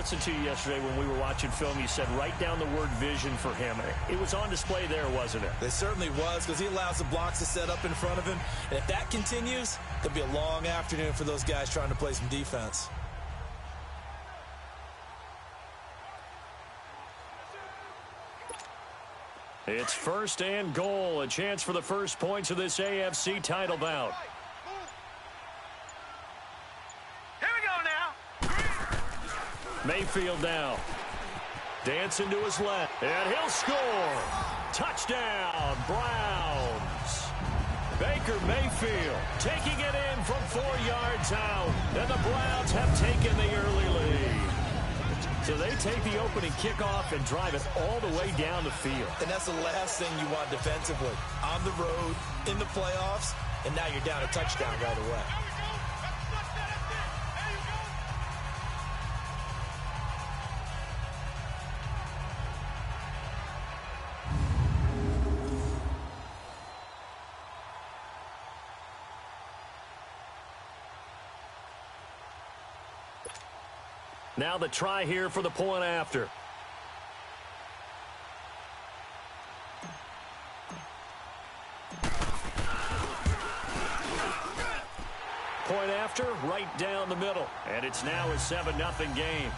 listened to you yesterday when we were watching film. You said write down the word vision for him. It was on display there, wasn't it? It certainly was, because he allows the blocks to set up in front of him. And if that continues, there'll be a long afternoon for those guys trying to play some defense. It's 1st and goal. A chance for the first points of this AFC title bout. Here we go now. Mayfield now. Dancing to his left. And he'll score. Touchdown, Browns. Baker Mayfield taking it in from 4 yards out. And the Browns have taken the early lead. So they take the opening kickoff and drive it all the way down the field. And that's the last thing you want defensively. On the road, in the playoffs, and now you're down a touchdown right away. Now the try here for the point after. Point after, right down the middle. And it's now a 7-0 game.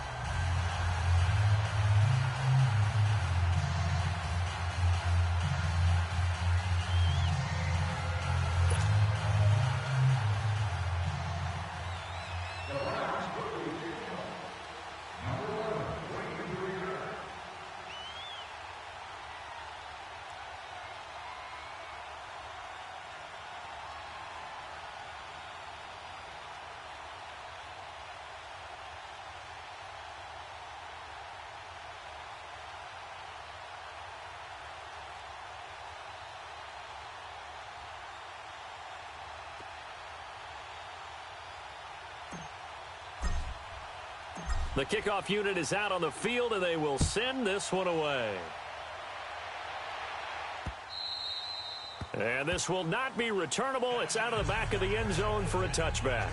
The kickoff unit is out on the field, and they will send this one away. And this will not be returnable. It's out of the back of the end zone for a touchback.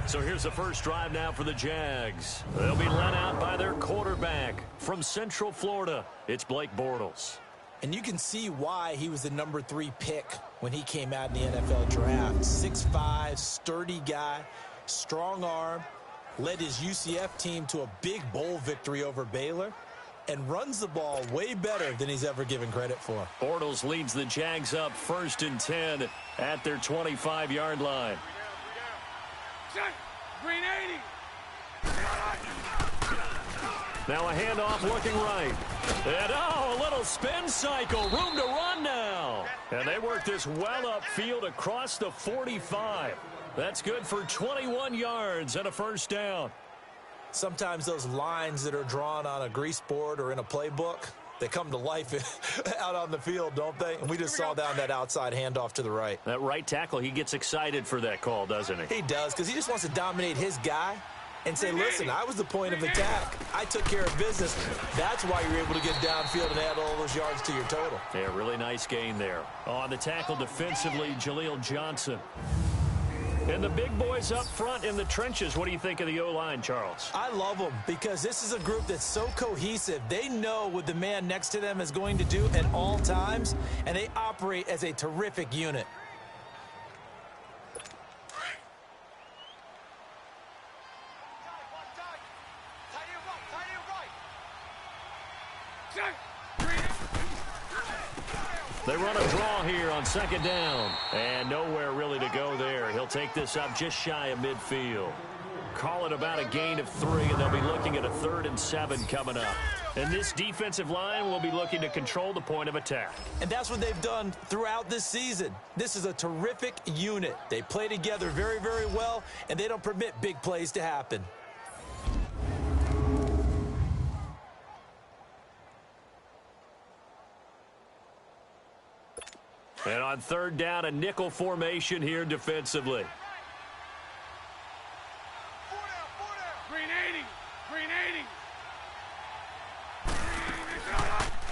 So here's the first drive now for the Jags. They'll be led out by their quarterback from Central Florida. It's Blake Bortles. And you can see why he was the number 3 pick when he came out in the NFL draft. 6'5", sturdy guy, strong arm. Led his UCF team to a big bowl victory over Baylor, and runs the ball way better than he's ever given credit for. Bortles leads the Jags up 1st and 10 at their 25-yard line. Green 80. Now a handoff looking right. And a little spin cycle. Room to run now. And they work this well upfield across the 45. That's good for 21 yards and a first down. Sometimes those lines that are drawn on a grease board or in a playbook, they come to life out on the field, don't they? And we just saw down that outside handoff to the right. That right tackle, he gets excited for that call, doesn't he? He does, because he just wants to dominate his guy and say, listen, I was the point of attack. I took care of business. That's why you're able to get downfield and add all those yards to your total. Yeah, really nice gain there. On the tackle defensively, Jaleel Johnson. And the big boys up front in the trenches. What do you think of the O-line, Charles? I love them because this is a group that's so cohesive. They know what the man next to them is going to do at all times, and they operate as a terrific unit. They run a draw here on 2nd down. And nowhere really to go there. He'll take this up just shy of midfield. Call it about a gain of 3, and they'll be looking at a 3rd and 7 coming up. And this defensive line will be looking to control the point of attack. And that's what they've done throughout this season. This is a terrific unit. They play together very, very well, and they don't permit big plays to happen. And on 3rd down, a nickel formation here defensively. Green 80. Green 80.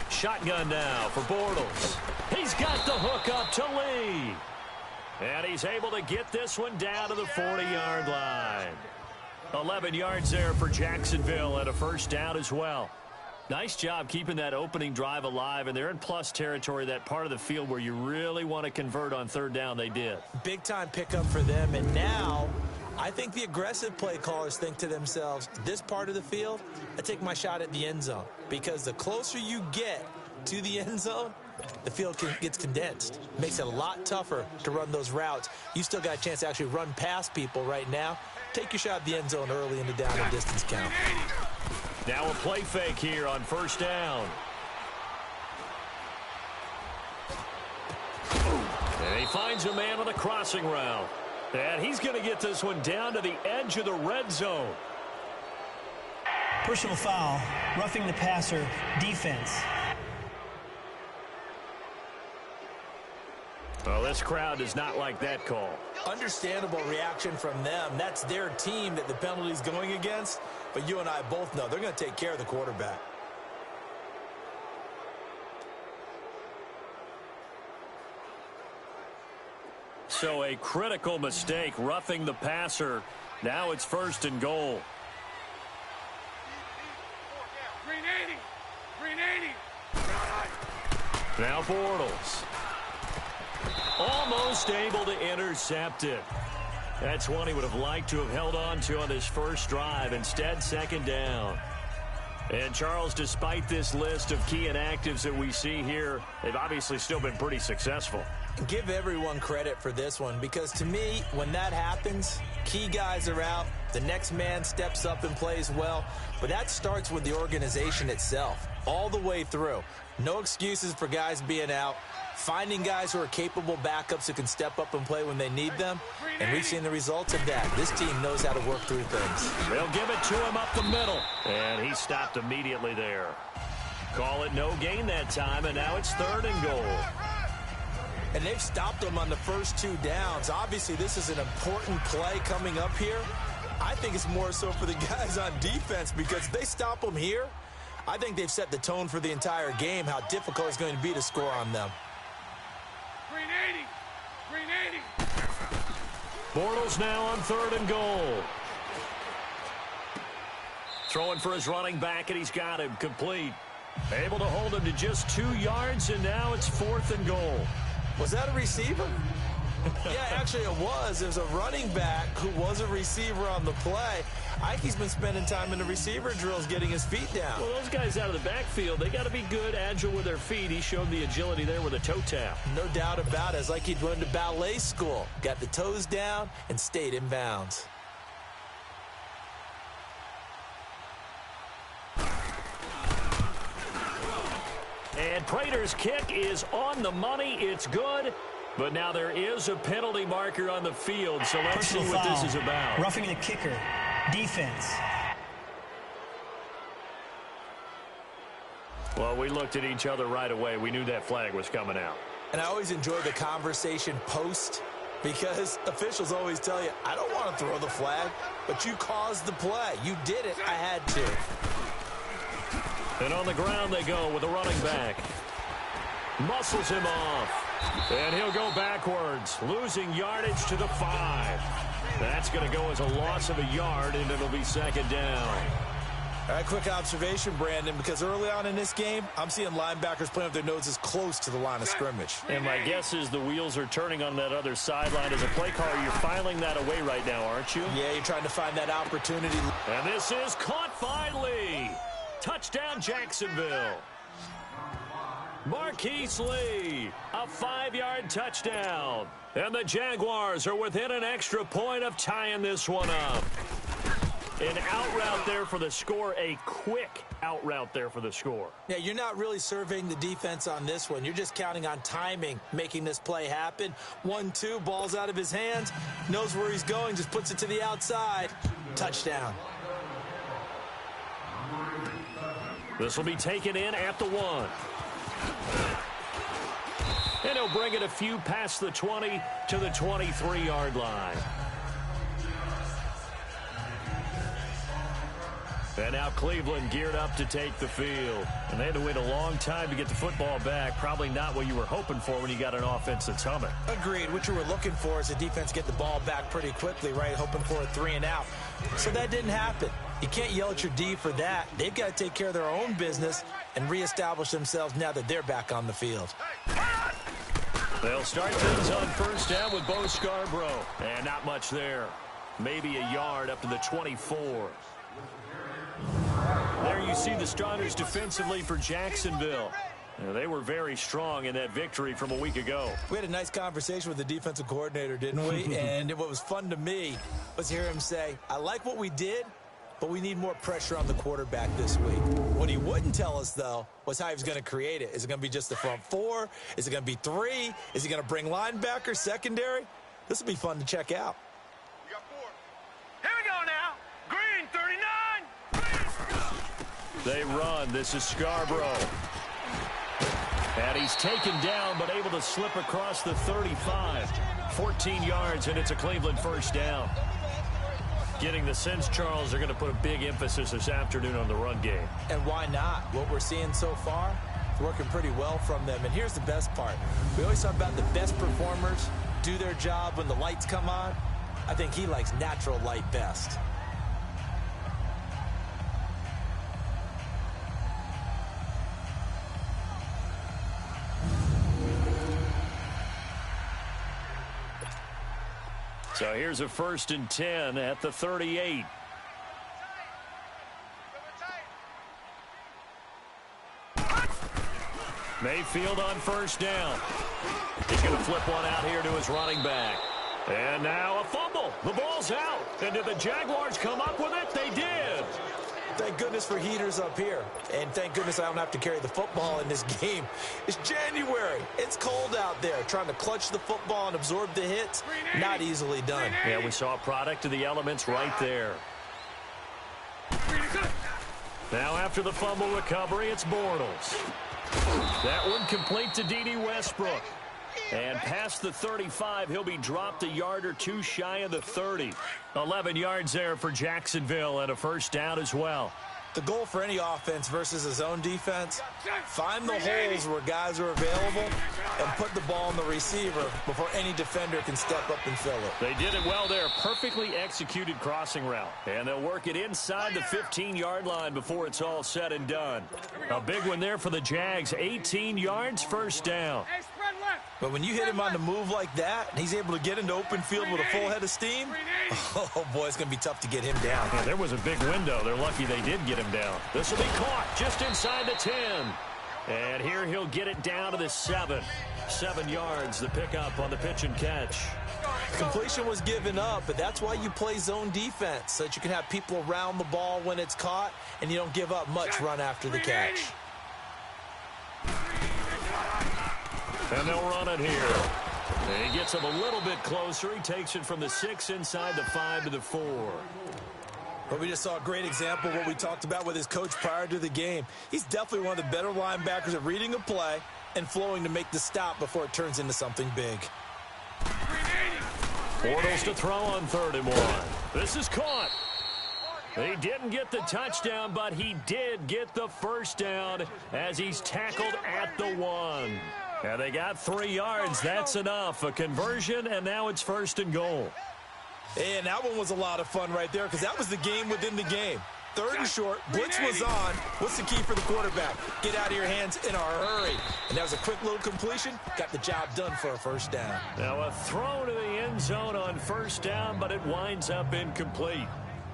Shotgun now for Bortles. He's got the hook up to Lee. And he's able to get this one down to the 40-yard line. 11 yards there for Jacksonville and a first down as well. Nice job keeping that opening drive alive, and they're in plus territory, that part of the field where you really want to convert on third down. They did. Big-time pickup for them, and now I think the aggressive play callers think to themselves, this part of the field, I take my shot at the end zone, because the closer you get to the end zone, the field gets condensed. Makes it a lot tougher to run those routes. You still got a chance to actually run past people right now. Take your shot at the end zone early in the down and distance count. Now a play fake here on first down. And he finds a man on a crossing route. And he's going to get this one down to the edge of the red zone. Personal foul, roughing the passer, defense. Well, this crowd does not like that call. Understandable reaction from them. That's their team that the penalty's going against. But you and I both know they're going to take care of the quarterback. So a critical mistake, roughing the passer. Now it's first and goal. Green 80. Green 80. Now Bortles. Almost able to intercept it. That's one he would have liked to have held on to on this first drive. Instead, second down. And, Charles, despite this list of key inactives that we see here, they've obviously still been pretty successful. Give everyone credit for this one, because to me, when that happens, key guys are out, the next man steps up and plays well, but that starts with the organization itself, all the way through. No excuses for guys being out, finding guys who are capable backups who can step up and play when they need them, and we've seen the results of that. This team knows how to work through things. They'll give it to him up the middle, and he stopped immediately there. Call it no gain that time, and now it's third and goal. And they've stopped them on the first two downs. Obviously, this is an important play coming up here. I think it's more so for the guys on defense, because if they stop them here, I think they've set the tone for the entire game, how difficult it's going to be to score on them. Green 80. Green 80. Bortles now on third and goal. Throwing for his running back, and he's got him complete. Able to hold him to just 2 yards, and now it's fourth and goal. Was that a receiver? Yeah, actually it was. There's a running back who was a receiver on the play. I think he's been spending time in the receiver drills getting his feet down. Well, those guys out of the backfield, they got to be good, agile with their feet. He showed the agility there with a toe tap. No doubt about it. It's like he'd run to ballet school. Got the toes down and stayed in bounds. And Prater's kick is on the money. It's good. But now there is a penalty marker on the field, so let's see what this is about. Roughing the kicker. Defense. Well, we looked at each other right away. We knew that flag was coming out. And I always enjoy the conversation post, because officials always tell you, I don't want to throw the flag, but you caused the play. You did it. I had to. And on the ground they go with a running back. Muscles him off. And he'll go backwards, losing yardage to the 5. That's going to go as a loss of a yard, and it'll be second down. All right, quick observation, Brandon, because early on in this game, I'm seeing linebackers playing with their noses close to the line of scrimmage. And my guess is the wheels are turning on that other sideline. As a play caller, you're filing that away right now, aren't you? Yeah, you're trying to find that opportunity. And this is caught finally. Touchdown, Jacksonville. Marquise Lee, a 5-yard touchdown. And the Jaguars are within an extra point of tying this one up. An out route there for the score, a quick out route there for the score. Yeah, you're not really surveying the defense on this one. You're just counting on timing, making this play happen. 1-2, ball's out of his hands, knows where he's going, just puts it to the outside. Touchdown. This will be taken in at the 1. And he'll bring it a few past the 20 to the 23-yard line. And now Cleveland geared up to take the field. And they had to wait a long time to get the football back. Probably not what you were hoping for when you got an offense that's humming. Agreed. What you were looking for is the defense get the ball back pretty quickly, right? Hoping for a 3-and-out. So that didn't happen. You can't yell at your D for that. They've got to take care of their own business and reestablish themselves now that they're back on the field. They'll start things on first down with Bo Scarborough. And not much there. Maybe a yard up to the 24. There you see the starters defensively for Jacksonville. They were very strong in that victory from a week ago. We had a nice conversation with the defensive coordinator, didn't we? And what was fun to me was hear him say, I like what we did, but we need more pressure on the quarterback this week. What he wouldn't tell us, though, was how he was going to create it. Is it going to be just the front four? Is it going to be three? Is he going to bring linebackers, secondary? This will be fun to check out. We got 4. Here we go now. Green, 39. They run. This is Scarborough. And he's taken down, but able to slip across the 35. 14 yards, and it's a Cleveland first down. Getting the sense, Charles, they're going to put a big emphasis this afternoon on the run game. And why not? What we're seeing so far, it's working pretty well from them. And here's the best part. We always talk about the best performers do their job when the lights come on. I think he likes natural light best. So here's a 1st and 10 at the 38. Mayfield on first down. He's going to flip one out here to his running back. And now a fumble. The ball's out. And did the Jaguars come up with it? They did. Thank goodness for heaters up here. And thank goodness I don't have to carry the football in this game. It's January. It's cold out there. Trying to clutch the football and absorb the hits, not easily done. Yeah, we saw a product of the elements right there. Now after the fumble recovery, it's Bortles. That one complete to D.D. Westbrook. And past the 35, he'll be dropped a yard or two shy of the 30. 11 yards there for Jacksonville and a first down as well. The goal for any offense versus his own defense, find the holes where guys are available and put the ball on the receiver before any defender can step up and fill it. They did it well there. Perfectly executed crossing route. And they'll work it inside the 15-yard line before it's all said and done. A big one there for the Jags. 18 yards, first down. But when you hit him on the move like that, and he's able to get into open field with a full head of steam, oh, boy, it's going to be tough to get him down. Yeah, there was a big window. They're lucky they did get him down. This will be caught just inside the 10. And here he'll get it down to the 7. 7 yards, the pickup on the pitch and catch. Completion was given up, but that's why you play zone defense, so that you can have people around the ball when it's caught, and you don't give up much run after the catch. And they'll run it here. And he gets him a little bit closer. He takes it from the 6 inside the 5 to the 4. But we just saw a great example of what we talked about with his coach prior to the game. He's definitely one of the better linebackers at reading a play and flowing to make the stop before it turns into something big. Bortles to throw on 3rd and 1. This is caught. He didn't get the touchdown, but he did get the first down as he's tackled at the 1. And they got 3 yards. That's enough. A conversion, and now it's 1st and goal. And that one was a lot of fun right there because that was the game within the game. 3rd and short, blitz was on. What's the key for the quarterback? Get out of your hands in a hurry. And that was a quick little completion. Got the job done for a first down. Now a throw to the end zone on first down, but it winds up incomplete.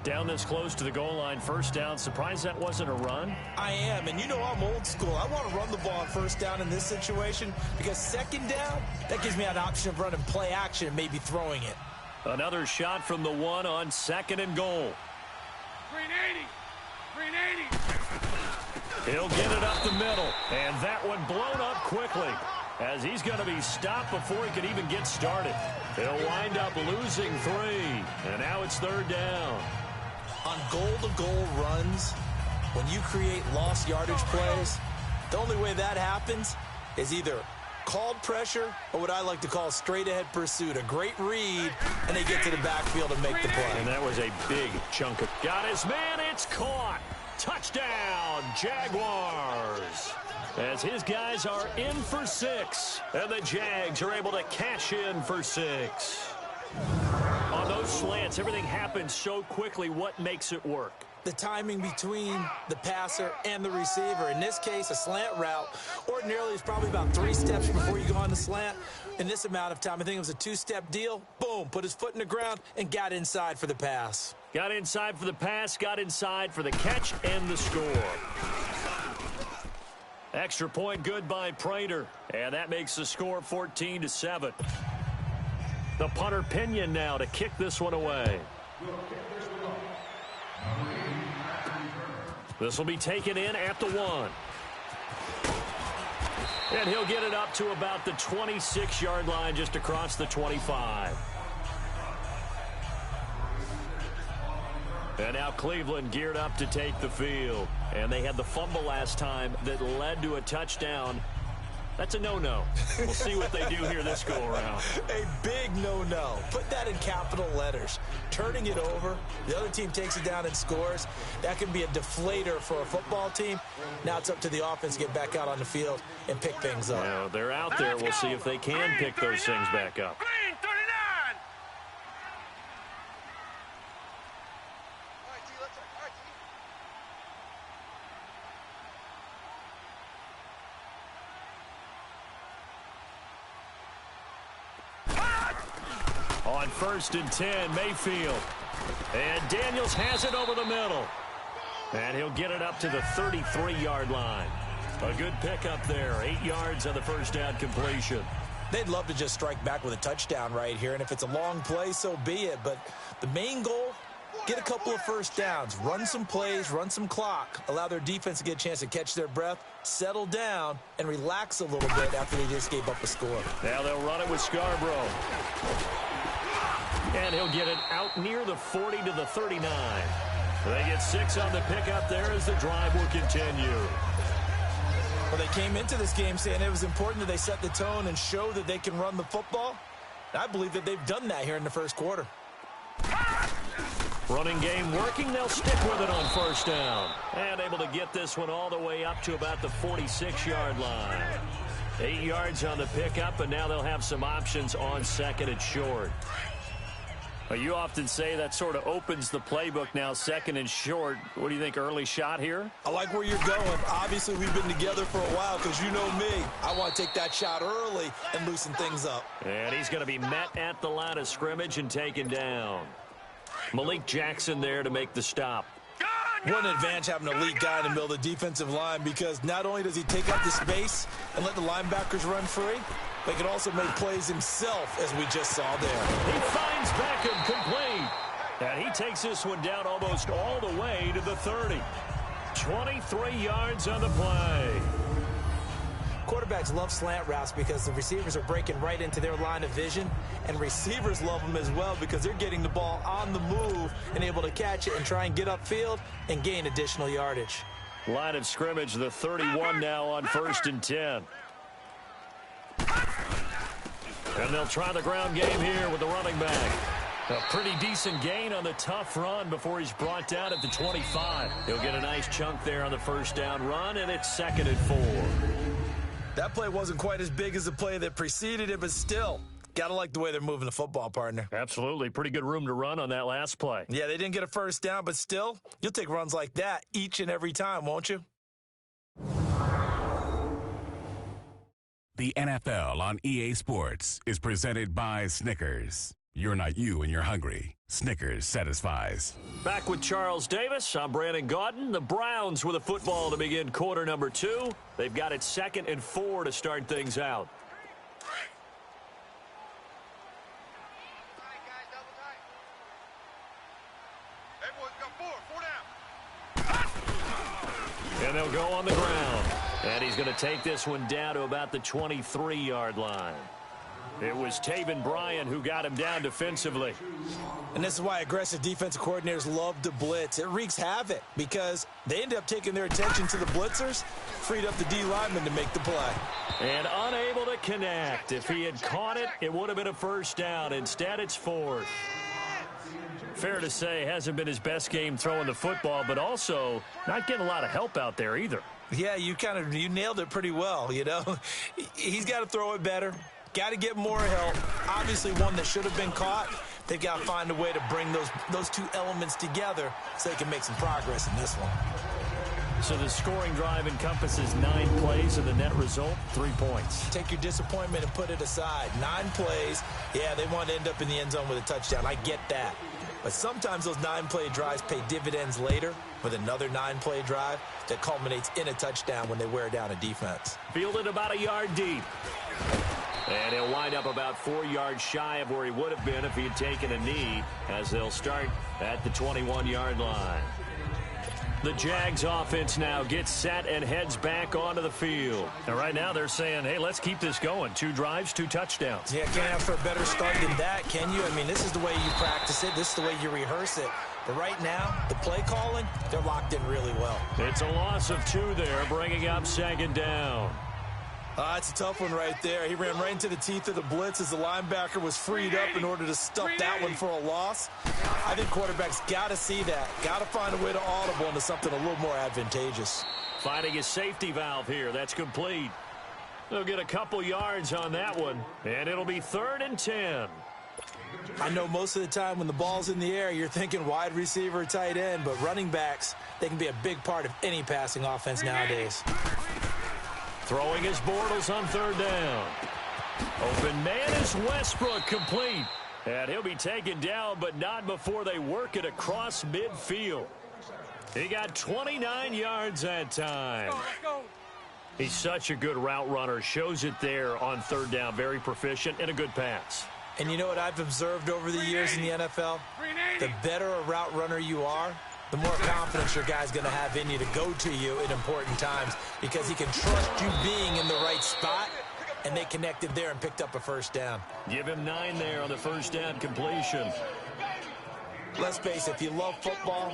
Down this close to the goal line, first down. Surprised that wasn't a run? I am, and you know I'm old school. I want to run the ball on first down in this situation because 2nd down, that gives me an option of running play action and maybe throwing it. Another shot from the 1 on 2nd and goal. 380. He'll get it up the middle, and that one blown up quickly as he's going to be stopped before he can even get started. He'll wind up losing 3, and now it's 3rd down. On goal-to-goal runs, when you create lost yardage plays, the only way that happens is either called pressure or what I like to call straight-ahead pursuit. A great read, and they get to the backfield and make the play. And that was a big chunk of... Got his man, it's caught. Touchdown, Jaguars. As his guys are in for 6, and the Jags are able to cash in for 6. On those slants, everything happens so quickly. What makes it work? The timing between the passer and the receiver. In this case, a slant route ordinarily is probably about 3 steps before you go on the slant. In this amount of time, I think it was a 2-step deal. Boom, put his foot in the ground and got inside for the pass. Got inside for the pass, got inside for the catch and the score. Extra point good by Prater, and that makes the score 14-7. The punter Pinion now to kick this one away. This will be taken in at the 1. And he'll get it up to about the 26-yard line, just across the 25. And now Cleveland geared up to take the field. And they had the fumble last time that led to a touchdown. That's a no-no. We'll see what they do here this go-around. A big no-no. Put that in capital letters. Turning it over, the other team takes it down and scores. That can be a deflator for a football team. Now it's up to the offense to get back out on the field and pick things up. Well, they're out there. We'll see if they can pick those things back up. Green 39. On 1st and 10, Mayfield. And Daniels has it over the middle. And he'll get it up to the 33-yard line. A good pickup there. 8 yards on the first down completion. They'd love to just strike back with a touchdown right here. And if it's a long play, so be it. But the main goal, get a couple of first downs. Run some plays, run some clock. Allow their defense to get a chance to catch their breath, settle down, and relax a little bit after they just gave up a score. Now they'll run it with Scarborough. And he'll get it out near the 40 to the 39. They get 6 on the pickup there as the drive will continue. Well, they came into this game saying it was important that they set the tone and show that they can run the football. I believe that they've done that here in the first quarter. Running game working. They'll stick with it on 1st down. And able to get this one all the way up to about the 46-yard line. 8 yards on the pickup, and now they'll have some options on 2nd and short. Well, you often say that sort of opens the playbook now, 2nd and short. What do you think, early shot here? I like where you're going. Obviously, we've been together for a while because you know me. I want to take that shot early and loosen things up. And he's going to be met at the line of scrimmage and taken down. Malik Jackson there to make the stop. What an advantage having an elite guy in the middle of the defensive line, because not only does he take up the space and let the linebackers run free, but he can also make plays himself, as we just saw there. He finds Beckham complete. And he takes this one down almost all the way to the 30. 23 yards on the play. Quarterbacks love slant routes because the receivers are breaking right into their line of vision, and receivers love them as well because they're getting the ball on the move and able to catch it and try and get upfield and gain additional yardage. Line of scrimmage, the 31 now on 1st and 10. And they'll try the ground game here with the running back. A pretty decent gain on the tough run before he's brought down at the 25. He'll get a nice chunk there on the 1st down run, and it's 2nd and 4. That play wasn't quite as big as the play that preceded it, but still, gotta like the way they're moving the football, partner. Absolutely. Pretty good room to run on that last play. Yeah, they didn't get a 1st down, but still, you'll take runs like that each and every time, won't you? The NFL on EA Sports is presented by Snickers. You're not you and you're hungry. Snickers satisfies. Back with Charles Davis. I'm Brandon Gaudin. The Browns with a football to begin quarter number 2. They've got it 2nd and 4 to start things out. And they'll go on the ground. And he's going to take this one down to about the 23-yard line. It was Taven Bryan who got him down defensively. And this is why aggressive defensive coordinators love to blitz. It wreaks havoc because they end up taking their attention to the blitzers, freed up the D lineman to make the play. And unable to connect. If he had caught it, it would have been a 1st down. Instead, it's 4th. Fair to say, hasn't been his best game throwing the football, but also not getting a lot of help out there either. Yeah, you nailed it pretty well, you know. He's got to throw it better. Got to get more help. Obviously, one that should have been caught. They've got to find a way to bring those two elements together so they can make some progress in this one. So the scoring drive encompasses 9 plays, and the net result, 3 points. Take your disappointment and put it aside. 9 plays. Yeah, they want to end up in the end zone with a touchdown. I get that. But sometimes those 9-play drives pay dividends later with another 9-play drive that culminates in a touchdown when they wear down a defense. Fielded about a yard deep. And he'll wind up about 4 yards shy of where he would have been if he had taken a knee, as they'll start at the 21-yard line. The Jags offense now gets set and heads back onto the field. And right now they're saying, hey, let's keep this going. 2 drives, 2 touchdowns. Yeah, can't ask for a better start than that, can you? I mean, this is the way you practice it. This is the way you rehearse it. But right now, the play calling, they're locked in really well. It's a loss of 2 there, bringing up 2nd down. It's a tough one right there. He ran right into the teeth of the blitz as the linebacker was freed up in order to stuff that one for a loss. I think quarterbacks got to see that. Got to find a way to audible into something a little more advantageous. Finding a safety valve here. That's complete. They'll get a couple yards on that one, and it'll be 3rd and 10. I know most of the time when the ball's in the air, you're thinking wide receiver, tight end, but running backs, they can be a big part of any passing offense nowadays. Throwing his Bortles on 3rd down. Open man is Westbrook, complete. And he'll be taken down, but not before they work it across midfield. He got 29 yards that time. He's such a good route runner. Shows it there on 3rd down. Very proficient and a good pass. And you know what I've observed over the years in the NFL? The better a route runner you are, the more confidence your guy's going to have in you to go to you at important times because he can trust you being in the right spot, and they connected there and picked up a 1st down. Give him 9 there on the 1st down completion. Let's face it, if you love football,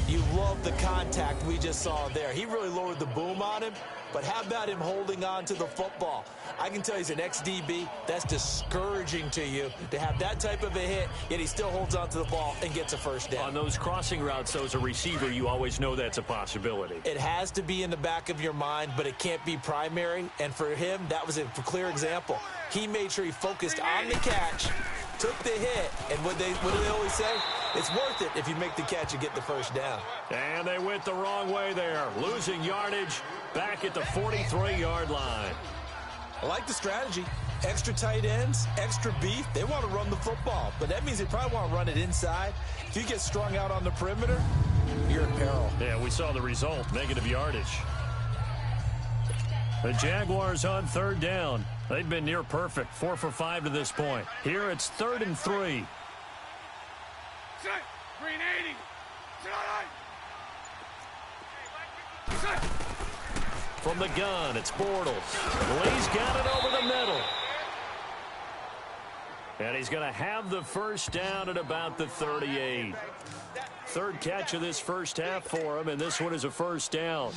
you love the contact we just saw there. He really lowered the boom on him, but how about him holding on to the football? I can tell he's an ex-DB. That's discouraging to you to have that type of a hit, yet he still holds on to the ball and gets a 1st down. On those crossing routes, though, as a receiver, you always know that's a possibility. It has to be in the back of your mind, but it can't be primary, and for him, that was a clear example. He made sure he focused on the catch, took the hit, and what do they always say? It's worth it if you make the catch and get the 1st down. And they went the wrong way there, losing yardage back at the 43-yard line. I like the strategy. Extra tight ends, extra beef. They want to run the football, but that means they probably want to run it inside. If you get strung out on the perimeter, you're in peril. Yeah, we saw the result, negative yardage. The Jaguars on 3rd down. They've been near perfect, 4 for 5 to this point. Here it's 3rd and 3. Set. Green 80. Set. From the gun, it's Bortles. Lee's got it over the middle. And he's going to have the 1st down at about the 38. 3rd catch of this 1st half for him, and this one is a 1st down.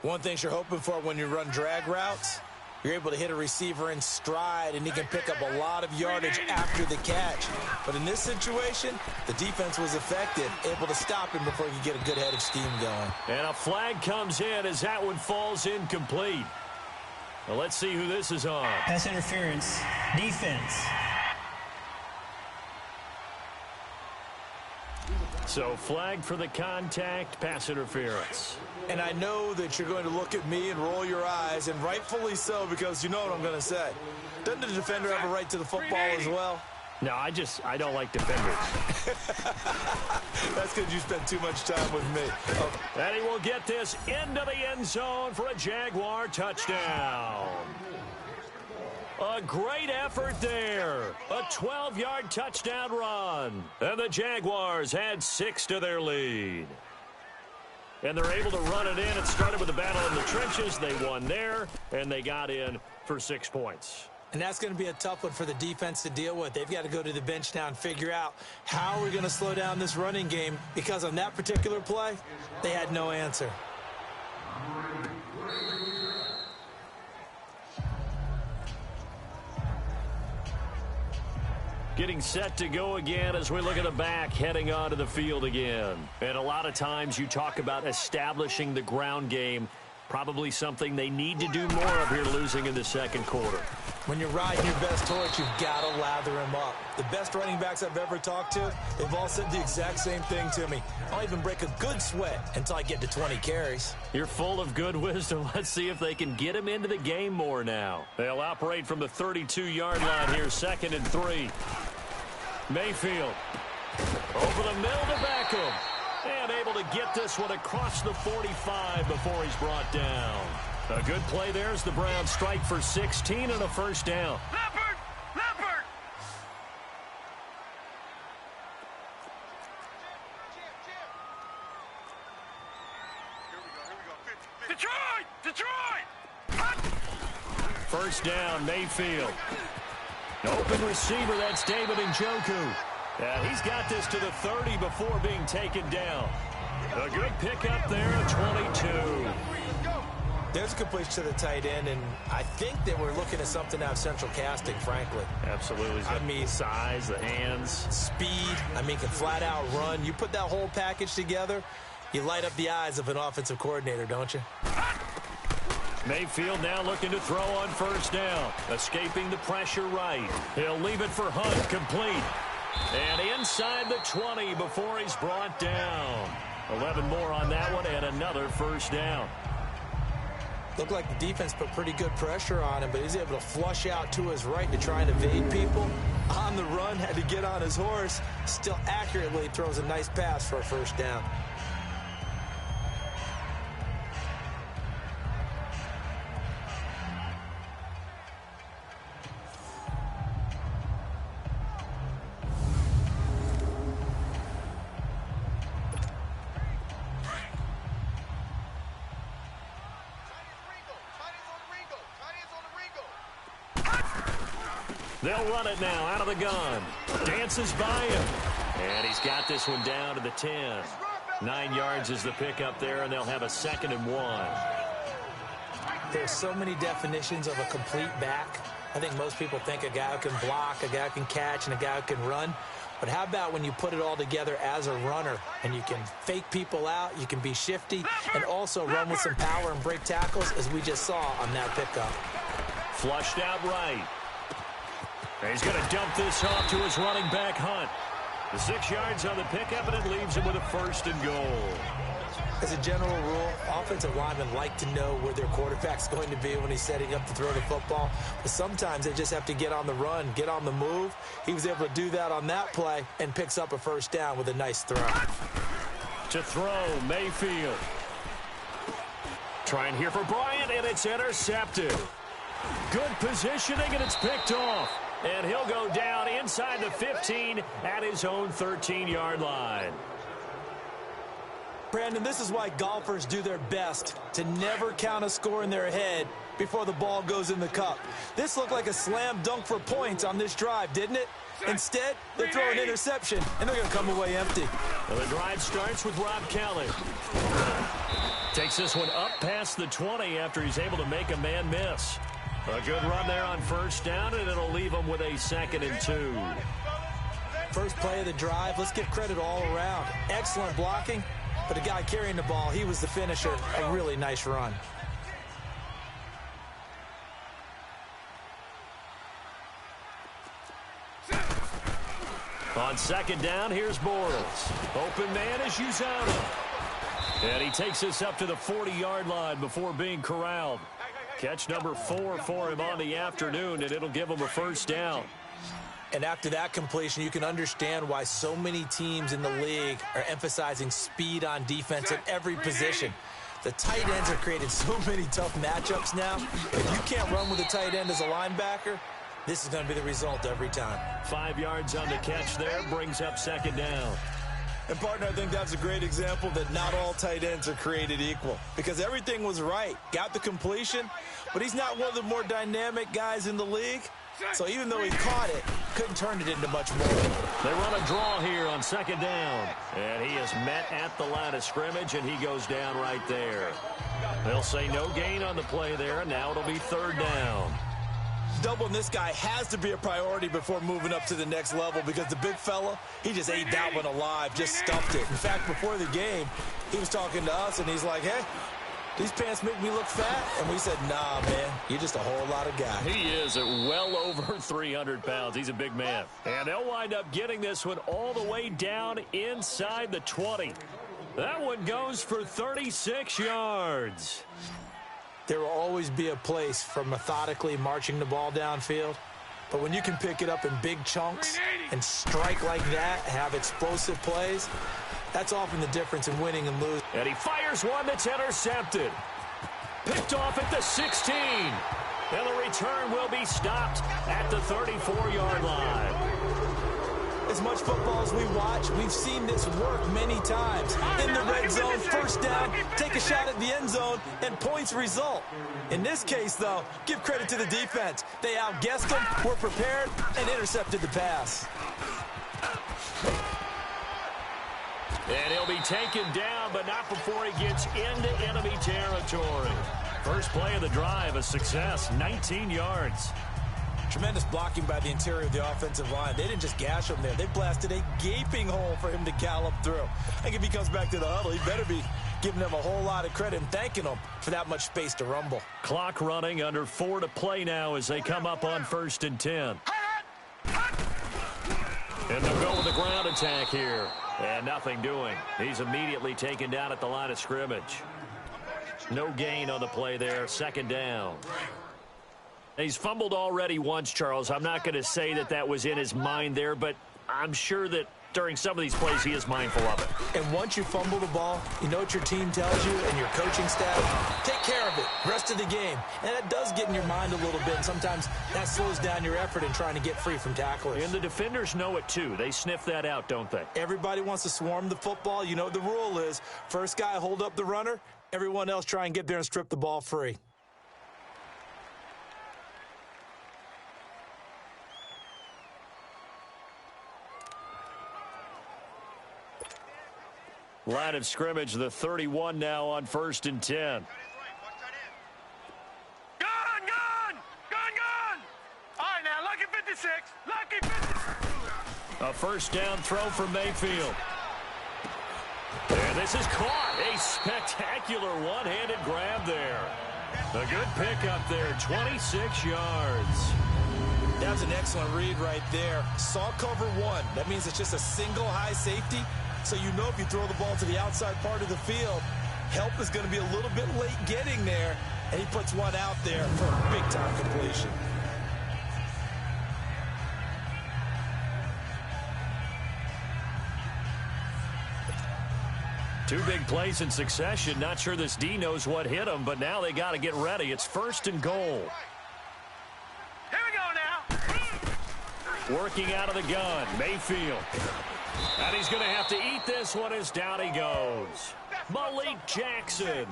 One thing you're hoping for when you run drag routes, you're able to hit a receiver in stride, and he can pick up a lot of yardage after the catch. But in this situation, the defense was effective, able to stop him before he could get a good head of steam going. And a flag comes in as that one falls incomplete. Well, let's see who this is on. Pass interference. Defense. So flag for the contact, pass interference. And I know that you're going to look at me and roll your eyes, and rightfully so, because you know what I'm going to say. Doesn't the defender have a right to the football as well? No, I don't like defenders. That's because you spent too much time with me. Oh. And he will get this into the end zone for a Jaguar touchdown. A great effort there. A 12-yard touchdown run. And the Jaguars had 6 to their lead. And they're able to run it in. It started with a battle in the trenches. They won there, and they got in for 6 points. And that's going to be a tough one for the defense to deal with. They've got to go to the bench now and figure out how we're going to slow down this running game, because on that particular play, they had no answer. Getting set to go again as we look at the back heading onto the field again. And a lot of times you talk about establishing the ground game. Probably something they need to do more of here losing in the second quarter. When you're riding your best horse, you've got to lather him up. The best running backs I've ever talked to, they've all said the exact same thing to me. I'll even break a good sweat until I get to 20 carries. You're full of good wisdom. Let's see if they can get him into the game more now. They'll operate from the 32-yard line here, 2nd and 3. Mayfield over the middle to Beckham. And able to get this one across the 45 before he's brought down. A good play there as the Browns strike for 16 and a first down. Leopard! Leopard! Here we go. Detroit! Detroit! First down, Mayfield. Open receiver, that's David Njoku. And he's got this to the 30 before being taken down. A good pickup there at 22. There's a completion to the tight end, and I think that we're looking at something out of central casting, frankly. Absolutely. I mean, size, the hands. Speed. I mean, can flat out run. You put that whole package together, you light up the eyes of an offensive coordinator, don't you? Mayfield now looking to throw on first down. Escaping the pressure right. He'll leave it for Hunt, complete. And inside the 20 before he's brought down. 11 more on that one and another first down. Looked like the defense put pretty good pressure on him, but he's able to flush out to his right to try and evade people. On the run, had to get on his horse. Still accurately throws a nice pass for a first down. They'll run it now out of the gun. Dances by him. And he's got this one down to the 10. 9 yards is the pickup there, and they'll have a 2nd and 1. There's so many definitions of a complete back. I think most people think a guy who can block, a guy who can catch, and a guy who can run. But how about when you put it all together as a runner, and you can fake people out, you can be shifty, and also run with some power and break tackles, as we just saw on that pickup. Flushed out right. He's going to dump this off to his running back, Hunt. The 6 yards on the pickup, and it leaves him with a 1st and goal. As a general rule, offensive linemen like to know where their quarterback's going to be when he's setting up to throw the football. But sometimes they just have to get on the run, get on the move. He was able to do that on that play and picks up a first down with a nice throw. To throw, Mayfield. Trying here for Bryant, and it's intercepted. Good positioning, and it's picked off. And he'll go down inside the 15 at his own 13-yard line. Brandon, this is why golfers do their best to never count a score in their head before the ball goes in the cup. This looked like a slam dunk for points on this drive, didn't it? Instead, they throw an interception, and they're going to come away empty. Well, the drive starts with Rob Kelly. Takes this one up past the 20 after he's able to make a man miss. A good run there on first down, and it'll leave him with a 2nd and 2. First play of the drive, let's give credit all around. Excellent blocking, but the guy carrying the ball, he was the finisher. A really nice run. On 2nd down, here's Bortles. Open man is Uzana. And he takes this up to the 40-yard line before being corralled. Catch number 4 for him on the afternoon, and it'll give him a first down. And after that completion, you can understand why so many teams in the league are emphasizing speed on defense at every position. The tight ends have created so many tough matchups now. If you can't run with a tight end as a linebacker, this is going to be the result every time. 5 yards on the catch there, brings up 2nd down. And, partner, I think that's a great example that not all tight ends are created equal, because everything was right. Got the completion, but he's not one of the more dynamic guys in the league. So even though he caught it, couldn't turn it into much more. They run a draw here on 2nd down. And he is met at the line of scrimmage, and he goes down right there. They'll say no gain on the play there, and now it'll be 3rd down. Doubling this guy has to be a priority before moving up to the next level because the big fella, he just ate that one alive, just stuffed it. In fact, before the game, he was talking to us, and he's like, hey, these pants make me look fat. And we said, nah, man, you're just a whole lot of guy. He is at well over 300 pounds. He's a big man. And they'll wind up getting this one all the way down inside the 20. That one goes for 36 yards. There will always be a place for methodically marching the ball downfield. But when you can pick it up in big chunks and strike like that, have explosive plays, that's often the difference in winning and losing. And he fires one that's intercepted. Picked off at the 16. And the return will be stopped at the 34-yard line. As much football as we watch, we've seen this work many times. In the red zone, first down, take a shot at the end zone, and points result. In this case, though, give credit to the defense. They outguessed them, were prepared, and intercepted the pass. And he'll be taken down, but not before he gets into enemy territory. First play of the drive, a success, 19 yards. Tremendous blocking by the interior of the offensive line. They didn't just gash him there. They blasted a gaping hole for him to gallop through. I think if he comes back to the huddle, he better be giving them a whole lot of credit and thanking them for that much space to rumble. Clock running, under 4 to play now as they come up on 1st and 10. And they'll go with the ground attack here. And nothing doing. He's immediately taken down at the line of scrimmage. No gain on the play there. 2nd down. He's fumbled already once, Charles. I'm not going to say that that was in his mind there, but I'm sure that during some of these plays he is mindful of it. And once you fumble the ball, you know what your team tells you and your coaching staff? Take care of it rest of the game. And that does get in your mind a little bit. And sometimes that slows down your effort in trying to get free from tacklers. And the defenders know it too. They sniff that out, don't they? Everybody wants to swarm the football. You know what the rule is. First guy hold up the runner. Everyone else try and get there and strip the ball free. Line of scrimmage, the 31 now on 1st and 10. Gun! All right, now, lucky 56. Lucky 56. A first down throw from Mayfield. And this is caught. A spectacular one-handed grab there. A good pickup there, 26 yards. That was an excellent read right there. Saw cover 1. That means it's just a single high safety. So you know if you throw the ball to the outside part of the field, help is going to be a little bit late getting there, and he puts one out there for a big-time completion. Two big plays in succession. Not sure this D knows what hit him, but now they got to get ready. It's 1st and goal. Here we go now. Working out of the gun, Mayfield. And he's going to have to eat this one as down he goes. Malik Jackson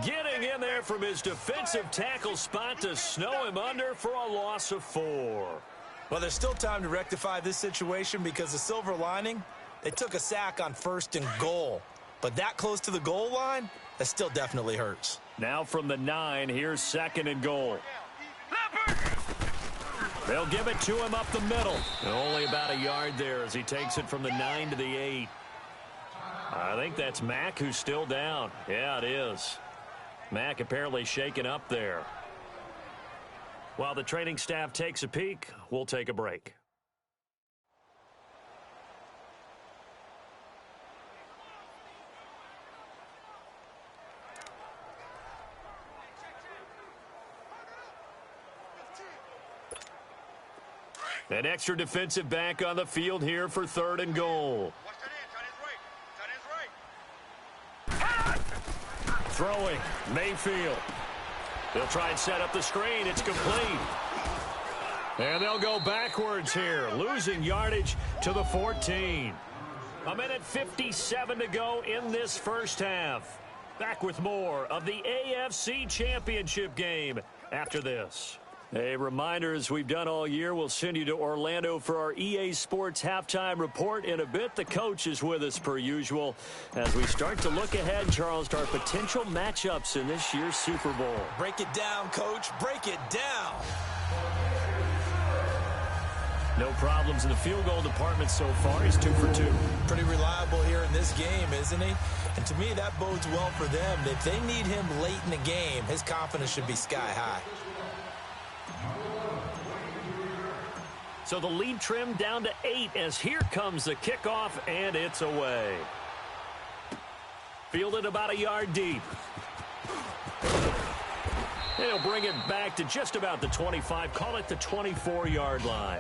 getting in there from his defensive tackle spot to snow him under for a loss of 4. Well, there's still time to rectify this situation because the silver lining, they took a sack on 1st and goal. But that close to the goal line, that still definitely hurts. Now from the 9, here's 2nd and goal. They'll give it to him up the middle. Only about a yard there as he takes it from the 9 to the 8. I think that's Mack who's still down. Yeah, it is. Mack apparently shaken up there. While the training staff takes a peek, we'll take a break. An extra defensive back on the field here for 3rd and goal. Throwing, Mayfield. They'll try and set up the screen. It's complete. And they'll go backwards here, losing yardage to the 14. 1:57 to go in this first half. Back with more of the AFC Championship game after this. A reminder, as we've done all year, we'll send you to Orlando for our EA Sports halftime report in a bit. The coach is with us per usual as we start to look ahead, Charles, to our potential matchups in this year's Super Bowl. Break it down, Coach. Break it down. No problems in the field goal department so far. He's 2 for 2. Pretty reliable here in this game, isn't he? And to me, that bodes well for them. If they need him late in the game, his confidence should be sky high. So the lead trimmed down to 8 as here comes the kickoff, and it's away. Fielded about a yard deep. And he'll bring it back to just about the 25. Call it the 24-yard line.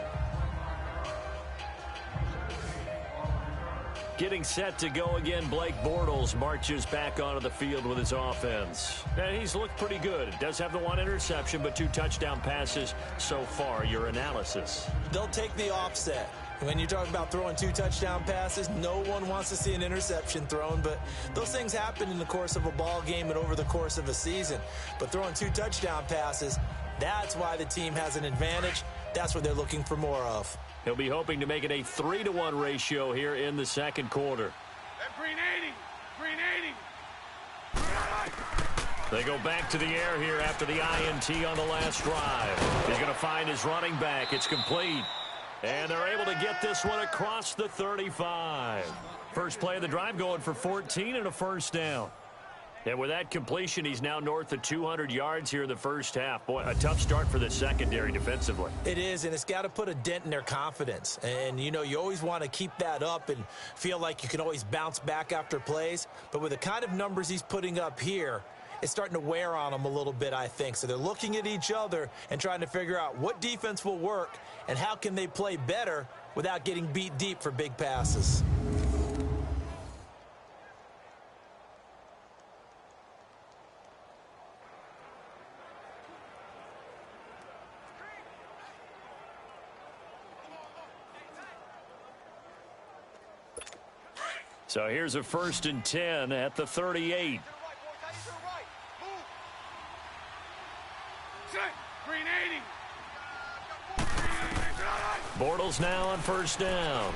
Getting set to go again, Blake Bortles marches back onto the field with his offense. And he's looked pretty good. Does have the 1 interception, but 2 touchdown passes so far. Your analysis? They'll take the offset. When you're talking about throwing 2 touchdown passes, no one wants to see an interception thrown, but those things happen in the course of a ball game and over the course of a season. But throwing 2 touchdown passes, that's why the team has an advantage. That's what they're looking for more of. He'll be hoping to make it a 3-to-1 ratio here in the second quarter. Green 80. Green 80. They go back to the air here after the INT on the last drive. He's going to find his running back. It's complete. And they're able to get this one across the 35. First play of the drive going for 14 and a first down. And with that completion, he's now north of 200 yards here in the first half. Boy, a tough start for the secondary defensively. It is, and it's got to put a dent in their confidence. And, you know, you always want to keep that up and feel like you can always bounce back after plays. But with the kind of numbers he's putting up here, it's starting to wear on them a little bit, I think. So they're looking at each other and trying to figure out what defense will work and how can they play better without getting beat deep for big passes. So here's a 1st and 10 at the 38. Green 80. Bortles now on first down.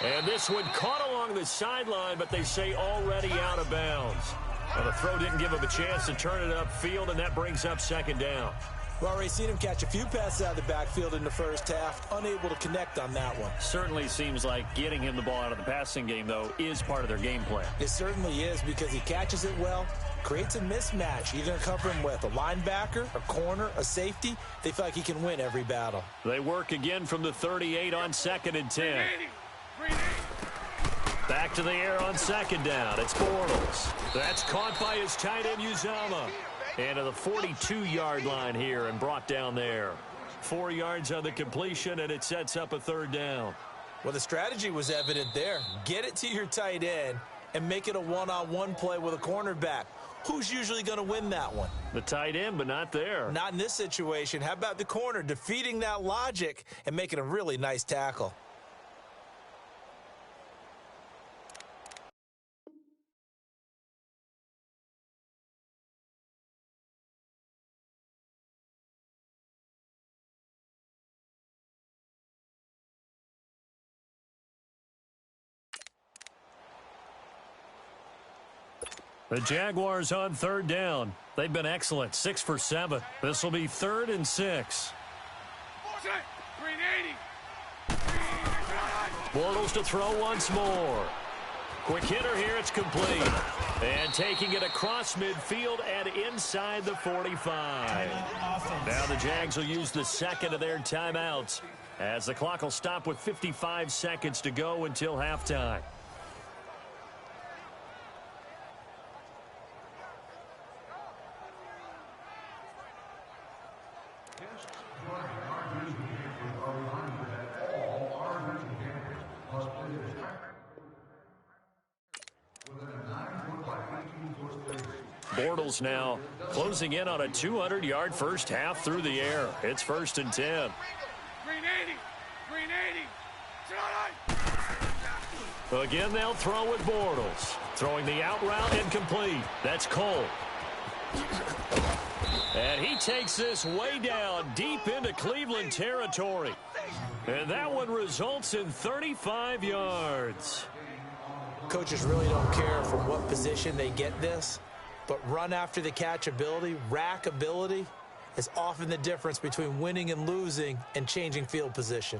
And this one caught along the sideline, but they say already out of bounds. Well, the throw didn't give him a chance to turn it upfield, and that brings up 2nd down. We've already seen him catch a few passes out of the backfield in the first half, unable to connect on that one. Certainly seems like getting him the ball out of the passing game, though, is part of their game plan. It certainly is because he catches it well, creates a mismatch. You're going to cover him with a linebacker, a corner, a safety. They feel like he can win every battle. They work again from the 38 on 2nd and 10. Green 80. Back to the air on 2nd down. It's Bortles. That's caught by his tight end, Uzama. And to the 42-yard line here and brought down there. 4 yards on the completion, and it sets up a 3rd down. Well, the strategy was evident there. Get it to your tight end and make it a one-on-one play with a cornerback. Who's usually going to win that one? The tight end, but not there. Not in this situation. How about the corner defeating that logic and making a really nice tackle? The Jaguars on 3rd down. They've been excellent, 6 for 7. This will be 3rd and 6. Green 80. Bortles to throw once more. Quick hitter here, it's complete. And taking it across midfield and inside the 45. Now the Jags will use the 2nd of their timeouts as the clock will stop with 55 seconds to go until halftime. Bortles now closing in on a 200-yard first half through the air. It's 1st and 10. Green 80. Green 80. Again, they'll throw with Bortles. Throwing the out route incomplete. That's Cole. And he takes this way down deep into Cleveland territory. And that one results in 35 yards. Coaches really don't care from what position they get this, but run after the catch ability, rack ability, is often the difference between winning and losing and changing field position.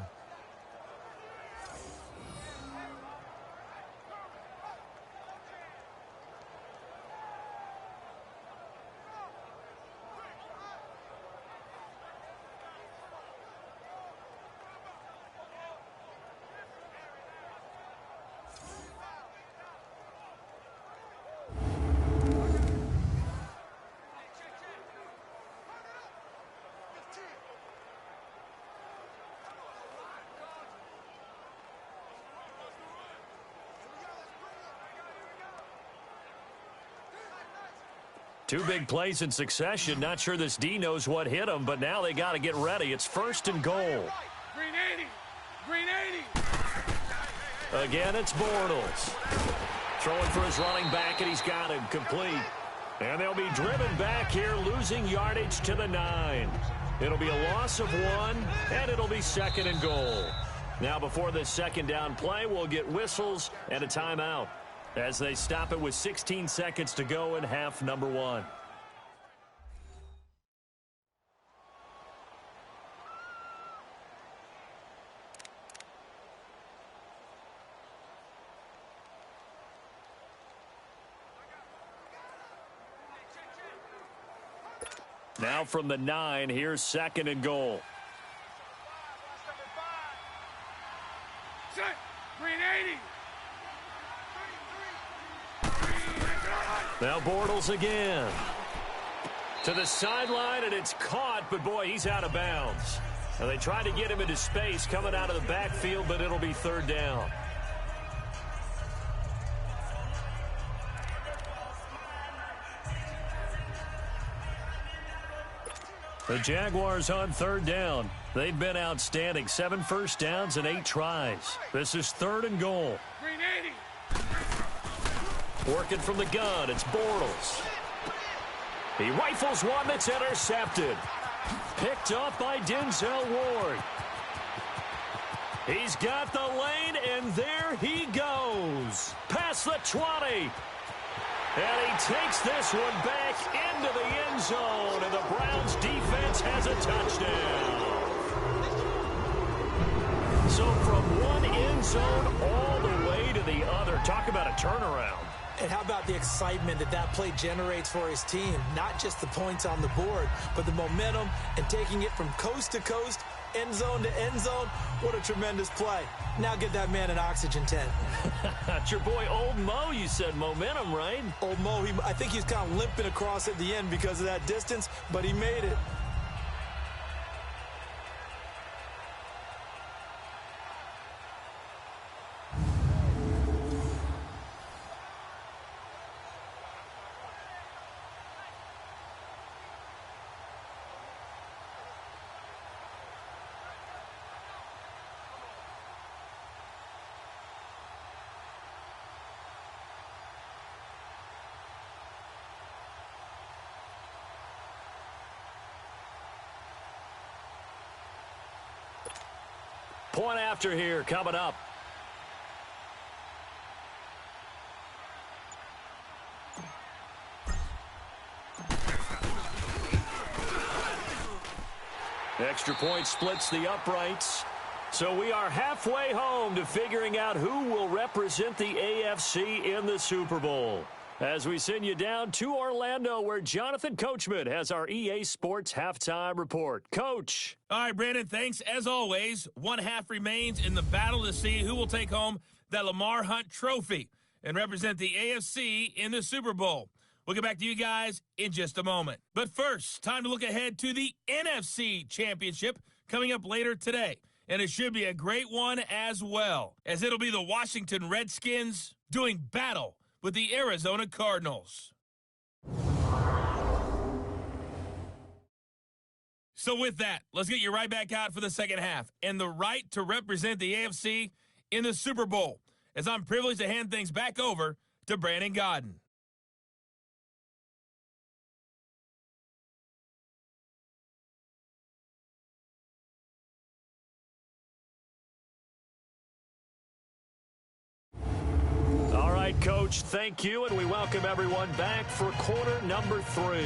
Two big plays in succession. Not sure this D knows what hit him, but now they got to get ready. It's 1st and goal. Green 80. Green 80. Again, it's Bortles. Throwing for his running back, and he's got him complete. And they'll be driven back here, losing yardage to the 9. It'll be a loss of 1, and it'll be 2nd and goal. Now, before this second down play, we'll get whistles and a timeout as they stop it with 16 seconds to go in half number 1. Now from the 9, here's 2nd and goal. Set. Green 80. Now Bortles again. To the sideline, and it's caught, but boy, he's out of bounds. And they tried to get him into space coming out of the backfield, but it'll be 3rd down. The Jaguars on 3rd down. They've been outstanding. 7 first downs and 8 tries. This is 3rd and goal. Green 80. Working from the gun, it's Bortles. He rifles one that's intercepted. Picked up by Denzel Ward. He's got the lane, and there he goes. Past the 20. And he takes this one back into the end zone, and the Browns defense has a touchdown. So from one end zone all the way to the other. Talk about a turnaround. And how about the excitement that that play generates for his team? Not just the points on the board, but the momentum and taking it from coast to coast, end zone to end zone. What a tremendous play. Now get that man an oxygen tent. It's your boy Old Mo, you said. Momentum, right? Old Mo, I think he's kind of limping across at the end because of that distance, but he made it. Point after here coming up. Extra point splits the uprights. So we are halfway home to figuring out who will represent the AFC in the Super Bowl. As we send you down to Orlando, where Jonathan Coachman has our EA Sports Halftime Report. Coach. All right, Brandon, thanks. As always, one half remains in the battle to see who will take home that Lamar Hunt trophy and represent the AFC in the Super Bowl. We'll get back to you guys in just a moment. But first, time to look ahead to the NFC Championship coming up later today. And it should be a great one as well, as it'll be the Washington Redskins doing battle with the Arizona Cardinals. So with that, let's get you right back out for the second half and the right to represent the AFC in the Super Bowl, as I'm privileged to hand things back over to Brandon Godden. Coach, thank you, and we welcome everyone back for quarter number 3.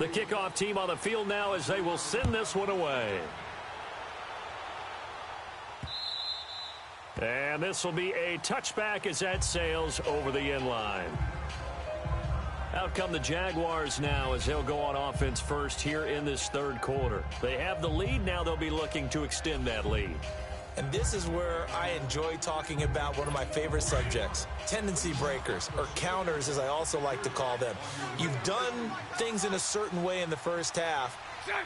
The kickoff team on the field now as they will send this one away. And this will be a touchback as that sails over the end line. Out come the Jaguars now as they'll go on offense first here in this third quarter. They have the lead. Now they'll be looking to extend that lead. And this is where I enjoy talking about one of my favorite subjects, tendency breakers, or counters as I also like to call them. You've done things in a certain way in the first half,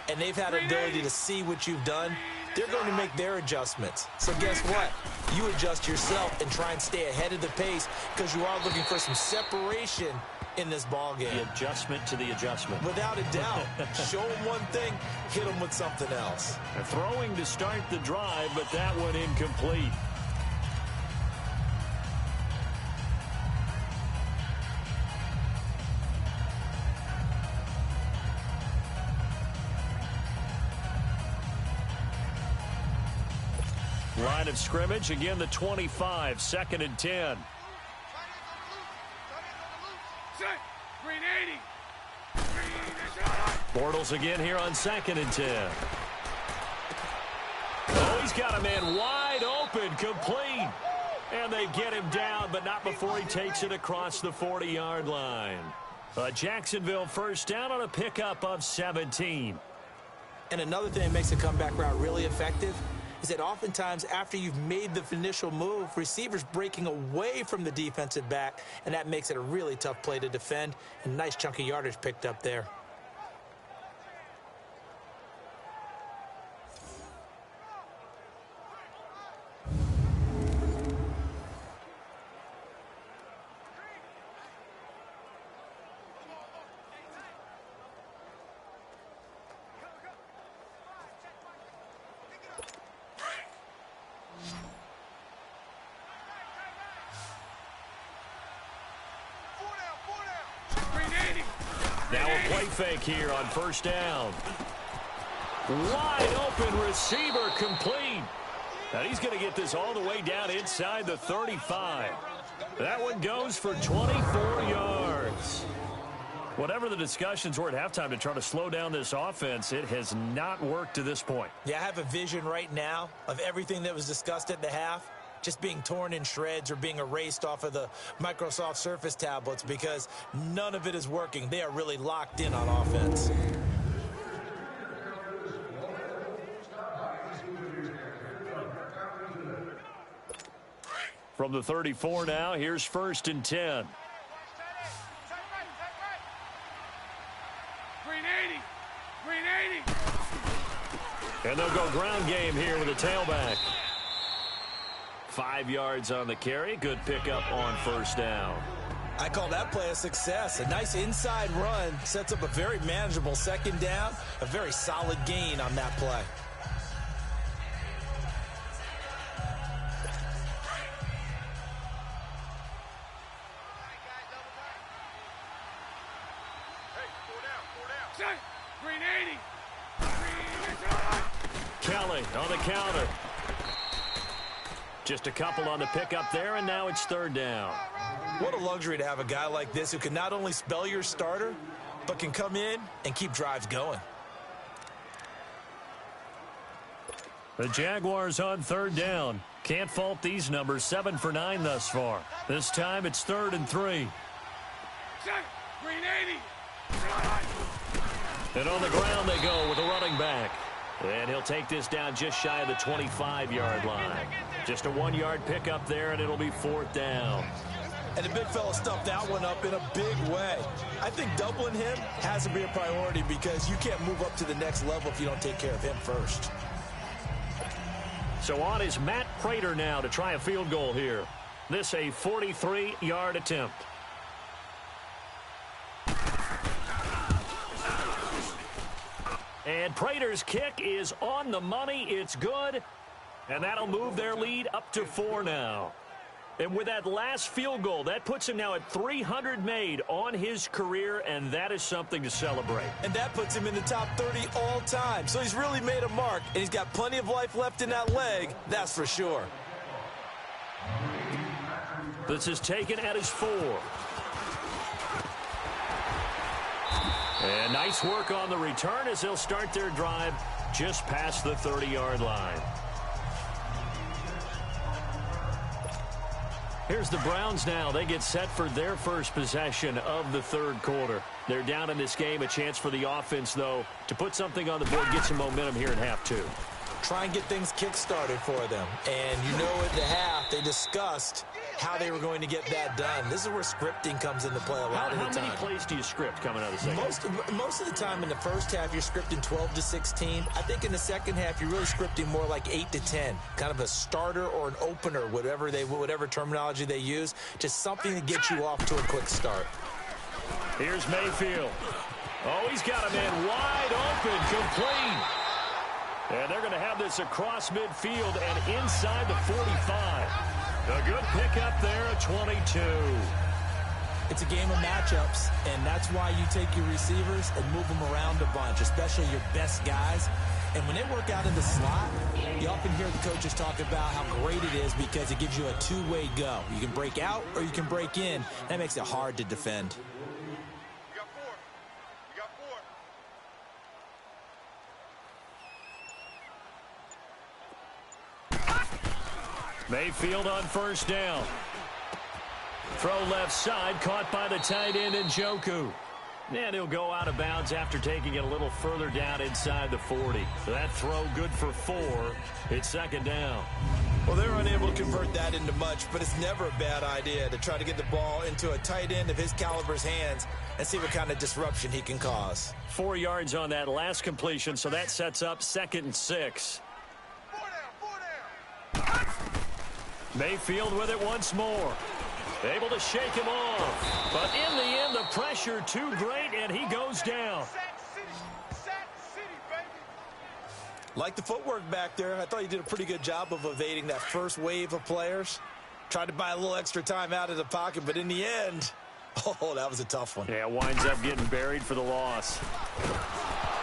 and they've had an ability to see what you've done. They're going to make their adjustments. So guess what? You adjust yourself and try and stay ahead of the pace because you are looking for some separation in this ball game. The adjustment to the adjustment. Without a doubt. Show them one thing, hit them with something else. And throwing to start the drive, but that one incomplete. Line of scrimmage, again the 25, 2nd and 10. Bortles again here on 2nd and 10. Oh, he's got a man wide open, complete. And they get him down, but not before he takes it across the 40-yard line. Jacksonville first down on a pickup of 17. And another thing that makes a comeback route really effective is that oftentimes after you've made the initial move, receivers breaking away from the defensive back, and that makes it a really tough play to defend. And nice chunk of yardage picked up there. Now a play fake here on first down. Wide open receiver, complete. And he's going to get this all the way down inside the 35. That one goes for 24 yards. Whatever the discussions were at halftime to try to slow down this offense, it has not worked to this point. Yeah, I have a vision right now of everything that was discussed at the half just being torn in shreds or being erased off of the Microsoft Surface tablets because none of it is working. They are really locked in on offense. From the 34 now, here's 1st and 10. And they'll go ground game here with a tailback. 5 yards on the carry. Good pickup on first down. I call that play a success. A nice inside run sets up a very manageable 2nd down. A very solid gain on that play. Kelly on the counter. Just a couple on the pickup there, and now it's 3rd down. What a luxury to have a guy like this who can not only spell your starter, but can come in and keep drives going. The Jaguars on 3rd down. Can't fault these numbers. 7 for 9 thus far. This time it's 3rd and 3. And on the ground they go with a running back. And he'll take this down just shy of the 25-yard line. Just a 1-yard pickup there, and it'll be 4th down. And the big fella stuffed that one up in a big way. I think doubling him has to be a priority because you can't move up to the next level if you don't take care of him first. So on is Matt Prater now to try a field goal here. This a 43-yard attempt. And Prater's kick is on the money. It's good. And that'll move their lead up to 4 now. And with that last field goal, that puts him now at 300 made on his career, and that is something to celebrate. And that puts him in the top 30 all time. So he's really made a mark, and he's got plenty of life left in that leg, that's for sure. This is taken at his 4. And nice work on the return as they'll start their drive just past the 30-yard line. Here's the Browns now. They get set for their first possession of the third quarter. They're down in this game. A chance for the offense, though, to put something on the board, get some momentum here in half two. Try and get things kick-started for them. And you know at the half, they discussed how they were going to get that done. This is where scripting comes into play a lot of the time. How many plays do you script coming out of the second? Most of the time in the first half, you're scripting 12 to 16. I think in the second half, you're really scripting more like 8 to 10. Kind of a starter or an opener, whatever terminology they use. Just something to get you off to a quick start. Here's Mayfield. Oh, he's got him in wide open, complete. And they're going to have this across midfield and inside the 45. A good pickup there at 22. It's a game of matchups, and that's why you take your receivers and move them around a bunch, especially your best guys. And when they work out in the slot, you often hear the coaches talk about how great it is because it gives you a two-way go. You can break out or you can break in. That makes it hard to defend. Mayfield on first down. Throw left side, caught by the tight end Njoku. And he'll go out of bounds after taking it a little further down inside the 40. So that throw good for 4. It's second down. Well, they're unable to convert that into much, but it's never a bad idea to try to get the ball into a tight end of his caliber's hands and see what kind of disruption he can cause. 4 yards on that last completion, so that sets up 2nd and 6. Mayfield with it once more. Able to shake him off. But in the end, the pressure too great, and he goes down. Like the footwork back there, I thought he did a pretty good job of evading that first wave of players. Tried to buy a little extra time out of the pocket, but in the end, oh, that was a tough one. Yeah, winds up getting buried for the loss.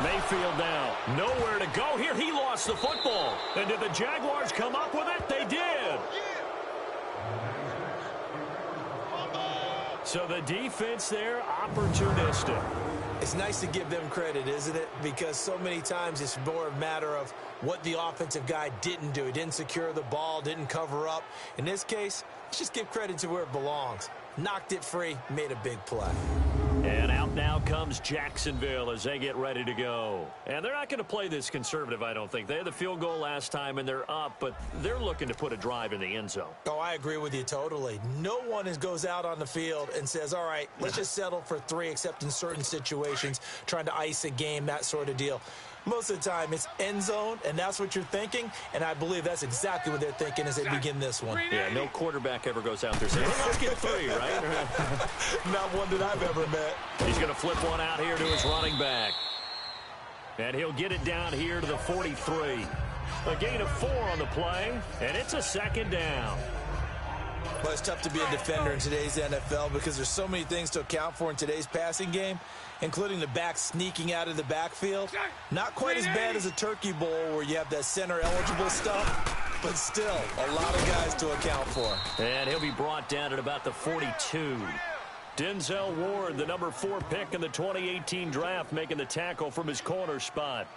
Mayfield now. Nowhere to go here. He lost the football. And did the Jaguars come up with it? They did. So the defense there, opportunistic. It's nice to give them credit, isn't it? Because so many times it's more a matter of what the offensive guy didn't do. He didn't secure the ball, didn't cover up. In this case, let's just give credit to where it belongs. Knocked it free, made a big play. And out now comes Jacksonville as they get ready to go. And they're not going to play this conservative, I don't think. They had the field goal last time, and they're up, but they're looking to put a drive in the end zone. Oh, I agree with you totally. No one goes out on the field and says, all right, let's just settle for 3, except in certain situations, trying to ice a game, that sort of deal. Most of the time, it's end zone, and that's what you're thinking, and I believe that's exactly what they're thinking as they begin this one. Yeah, no quarterback ever goes out there saying, hey, let's get 3, right? Not one that I've ever met. He's going to flip one out here to his running back. And he'll get it down here to the 43. A gain of 4 on the play, and it's a 2nd down. Well, it's tough to be a defender in today's NFL because there's so many things to account for in today's passing game, including the back sneaking out of the backfield. Not quite as bad as a turkey bowl where you have that center-eligible stuff, but still a lot of guys to account for. And he'll be brought down at about the 42. Denzel Ward, the number 4 pick in the 2018 draft, making the tackle from his corner spot.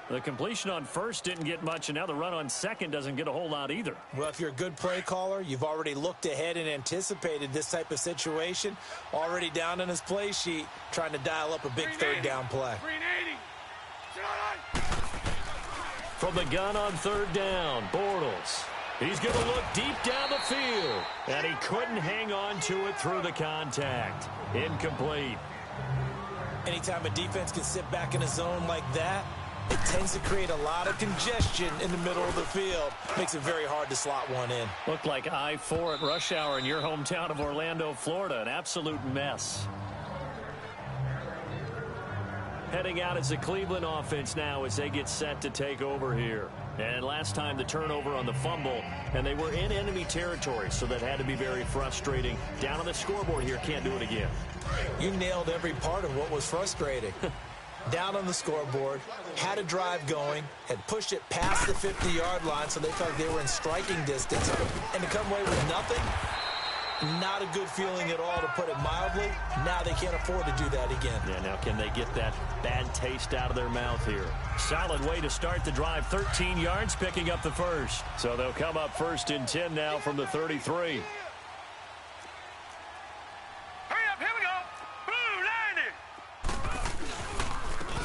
The completion on first didn't get much, and now the run on second doesn't get a whole lot either. Well, if you're a good play caller, you've already looked ahead and anticipated this type of situation. Already down on his play sheet, trying to dial up a big third down play. From the gun on third down, Bortles. He's going to look deep down the field, and he couldn't hang on to it through the contact. Incomplete. Anytime a defense can sit back in a zone like that, it tends to create a lot of congestion in the middle of the field. Makes it very hard to slot one in. Looked like I-4 at rush hour in your hometown of Orlando, Florida. An absolute mess. Heading out is the Cleveland offense now as they get set to take over here. And last time the turnover on the fumble, and they were in enemy territory, so that had to be very frustrating. Down on the scoreboard here, can't do it again. You nailed every part of what was frustrating. Down on the scoreboard, had a drive going, had pushed it past the 50-yard line, so they felt like they were in striking distance, and to come away with nothing, Not a good feeling at all, to put it mildly. Now they can't afford to do that again. Yeah, now can they get that bad taste out of their mouth here? Solid way to start the drive. 13 yards, picking up the first. So they'll come up 1st and 10 now from the 33.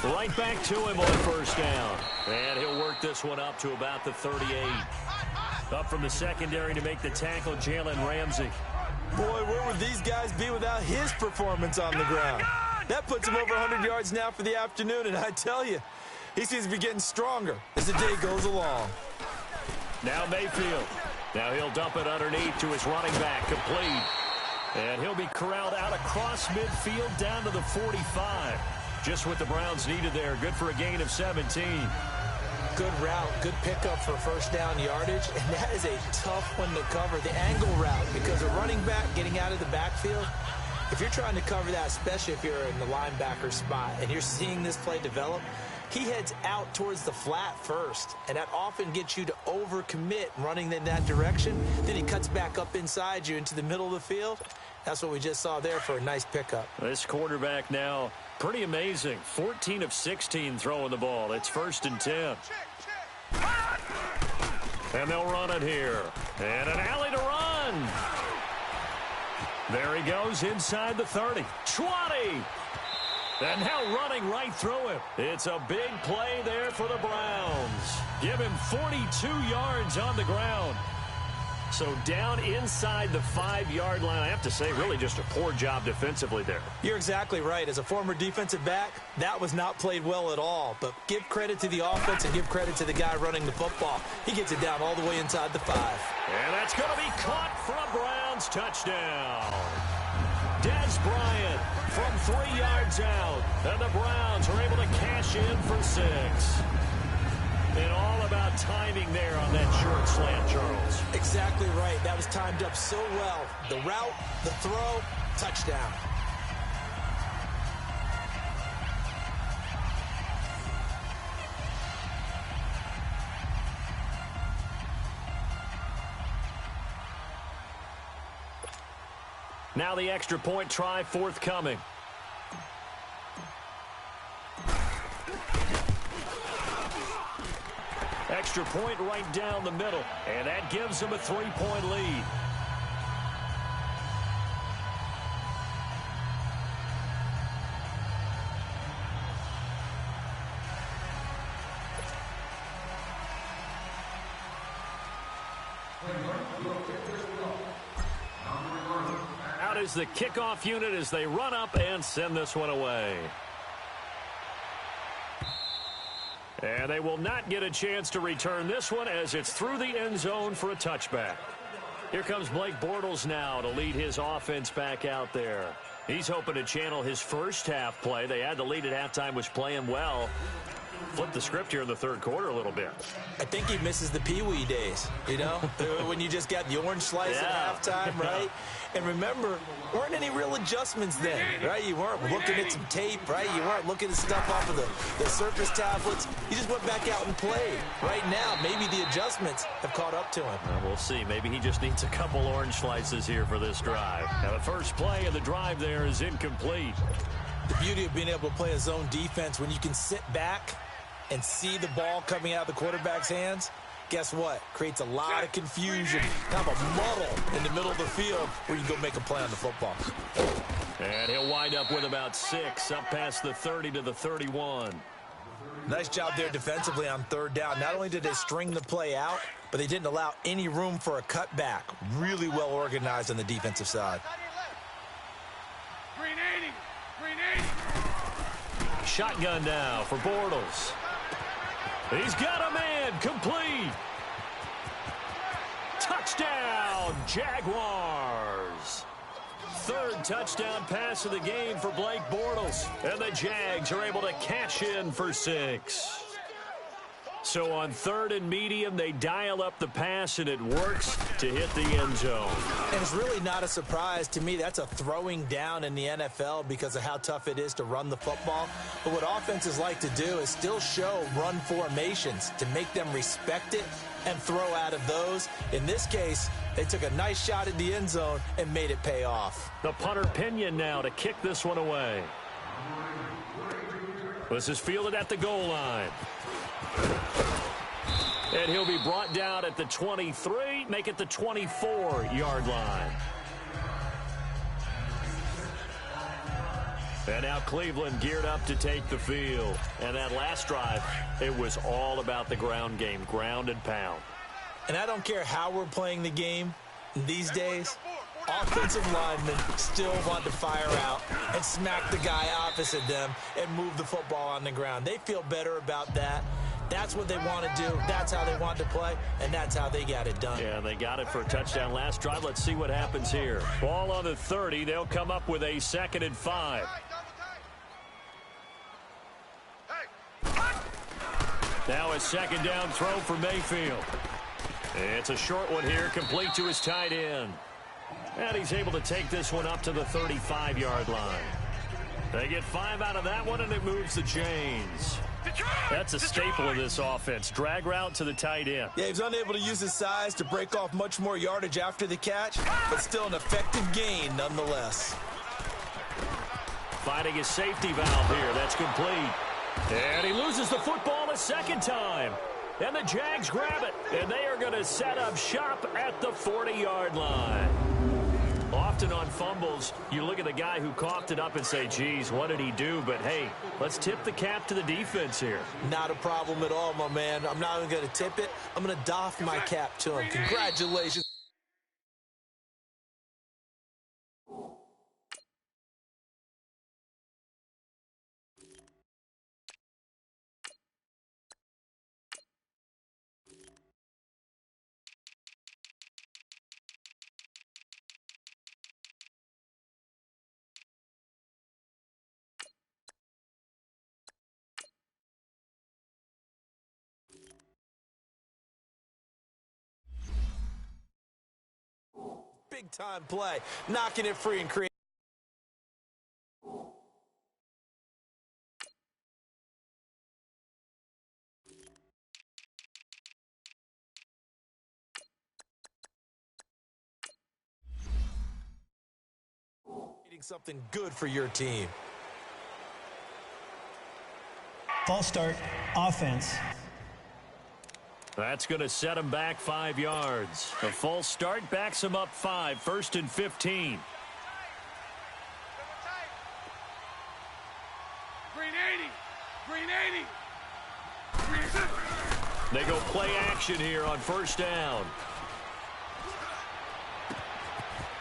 Right back to him on 1st down. And he'll work this one up to about the 38. Up from the secondary to make the tackle, Jalen Ramsey. Boy, where would these guys be without his performance on the ground? That puts him over 100 yards now for the afternoon, and I tell you, he seems to be getting stronger as the day goes along. Now Mayfield. Now he'll dump it underneath to his running back, complete. And he'll be corralled out across midfield down to the 45. Just what the Browns needed there. Good for a gain of 17. Good route, good pickup for 1st down yardage, and that is a tough one to cover. The angle route, because a running back getting out of the backfield, if you're trying to cover that, especially if you're in the linebacker spot and you're seeing this play develop, he heads out towards the flat first, and that often gets you to overcommit running in that direction. Then he cuts back up inside you into the middle of the field. That's what we just saw there for a nice pickup. This quarterback now, pretty amazing. 14 of 16 throwing the ball. It's 1st and 10. And they'll run it here. And an alley to run. There he goes inside the 30. 20. And now running right through him. It's a big play there for the Browns. Give him 42 yards on the ground. So down inside the 5-yard line. I have to say, really just a poor job defensively there. You're exactly right. As a former defensive back, that was not played well at all. But give credit to the offense and give credit to the guy running the football. He gets it down all the way inside the 5. And that's going to be caught for a Browns touchdown. Des Bryant from 3 yards out. And the Browns are able to cash in for 6. And all about timing there on that short slant, Charles. Exactly right. That was timed up so well. The route, the throw, touchdown. Now the extra point try forthcoming. Extra point right down the middle, and that gives them a 3-point lead. Out is the kickoff unit as they run up and send this one away. And they will not get a chance to return this one as it's through the end zone for a touchback. Here comes Blake Bortles now to lead his offense back out there. He's hoping to channel his first half play. They had the lead at halftime, was playing well. Flip the script here in the third quarter a little bit. I think he misses the Pee-wee days, you know, when you just got the orange slice at halftime, right? And remember, weren't any real adjustments then, right? You weren't looking at some tape, right? You weren't looking at stuff off of the surface tablets. You just went back out and played. Right now, maybe the adjustments have caught up to him. Well, we'll see. Maybe he just needs a couple orange slices here for this drive. Now, the first play of the drive there is incomplete. The beauty of being able to play a zone defense when you can sit back and see the ball coming out of the quarterback's hands, guess what? Creates a lot of confusion, kind of a muddle in the middle of the field where you can go make a play on the football. And he'll wind up with about 6, up past the 30 to the 31. Nice job there defensively on 3rd down. Not only did they string the play out, but they didn't allow any room for a cutback. Really well organized on the defensive side. 380. Shotgun now for Bortles. He's got a man, complete. Touchdown, Jaguars. 3rd touchdown pass of the game for Blake Bortles. And the Jags are able to cash in for 6. So on 3rd and medium, they dial up the pass, and it works to hit the end zone. And it's really not a surprise to me. That's a throwing down in the NFL because of how tough it is to run the football. But what offenses like to do is still show run formations to make them respect it and throw out of those. In this case, they took a nice shot at the end zone and made it pay off. The punter Pinion now to kick this one away. This is fielded at the goal line. And he'll be brought down at the 23, make it the 24-yard line. And now Cleveland geared up to take the field. And that last drive, it was all about the ground game, ground and pound. And I don't care how we're playing the game these days, offensive linemen still want to fire out and smack the guy opposite them and move the football on the ground. They feel better about that. That's what they want to do. That's how they want to play, and that's how they got it done. Yeah, they got it for a touchdown last drive. Let's see what happens here. Ball on the 30. They'll come up with a 2nd and 5. Now a 2nd down throw for Mayfield. It's a short one here, complete to his tight end. And he's able to take this one up to the 35-yard line. They get 5 out of that one, and it moves the chains. That's a staple of this offense. Drag route to the tight end. Yeah, he's unable to use his size to break off much more yardage after the catch, but still an effective gain nonetheless. Finding his safety valve here. That's complete. And he loses the football a 2nd time. And the Jags grab it. And they are going to set up shop at the 40-yard line. Often on fumbles, you look at the guy who coughed it up and say, geez, what did he do? But, hey, let's tip the cap to the defense here. Not a problem at all, my man. I'm not even going to tip it. I'm going to doff my cap to him. Congratulations. Big-time play, knocking it free and creating. Something good for your team. False start, offense. That's going to set him back 5 yards. A false start backs him up 5, 1st and 15. Green 80. Green 80. Green 50. They go play action here on 1st down.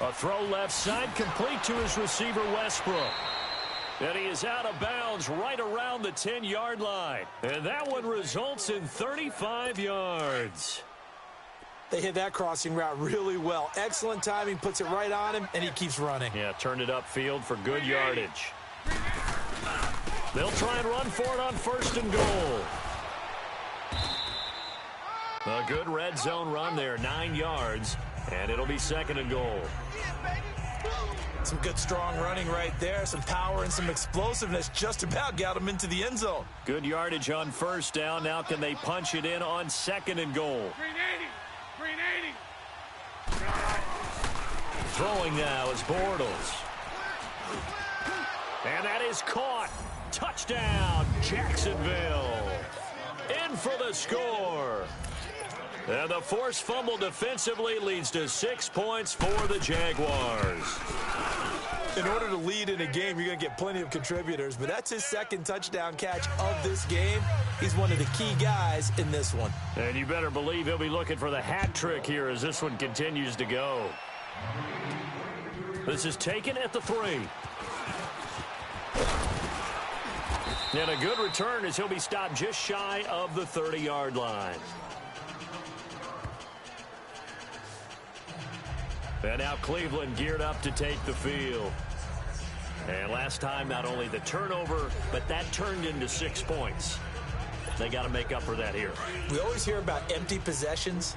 A throw left side complete to his receiver Westbrook. And he is out of bounds right around the 10-yard line. And that one results in 35 yards. They hit that crossing route really well. Excellent timing, puts it right on him, and he keeps running. Yeah, turned it upfield for good yardage. They'll try and run for it on 1st and goal. A good red zone run there, 9 yards, and it'll be 2nd and goal. Some good strong running right there, some power and some explosiveness, just about got him into the end zone. Good yardage on 1st down. Now can they punch it in on 2nd and goal? Green 80. Green 80. Throwing now is Bortles. And that is caught. Touchdown, Jacksonville. In for the score. And the forced fumble defensively leads to 6 points for the Jaguars. In order to lead in a game, you're going to get plenty of contributors, but that's his 2nd touchdown catch of this game. He's one of the key guys in this one. And you better believe he'll be looking for the hat trick here as this one continues to go. This is taken at the 3. And a good return as he'll be stopped just shy of the 30-yard line. And now Cleveland geared up to take the field. And last time, not only the turnover, but that turned into 6 points. They got to make up for that here. We always hear about empty possessions,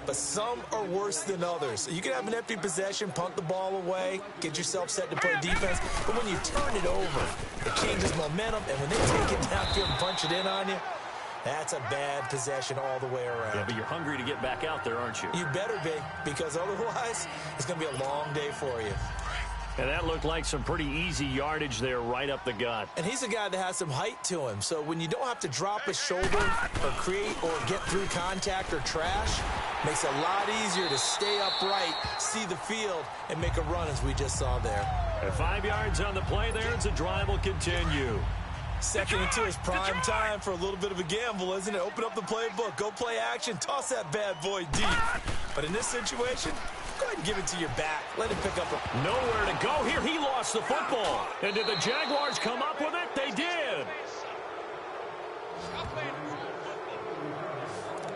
but some are worse than others. You can have an empty possession, punt the ball away, get yourself set to play defense, but when you turn it over, it changes momentum, and when they take it downfield and punch it in on you, that's a bad possession all the way around. Yeah, but you're hungry to get back out there, aren't you? You better be, because otherwise, it's going to be a long day for you. And that looked like some pretty easy yardage there right up the gut. And he's a guy that has some height to him, so when you don't have to drop a shoulder or create or get through contact or trash, makes it a lot easier to stay upright, see the field, and make a run as we just saw there. And 5 yards on the play there as the drive will continue. Second and 2 is prime time for a little bit of a gamble, isn't it? Open up the playbook, go play action, toss that bad boy deep. But in this situation, go ahead and give it to your back. Let him pick up a... Nowhere to go here. He lost the football. And did the Jaguars come up with it? They did.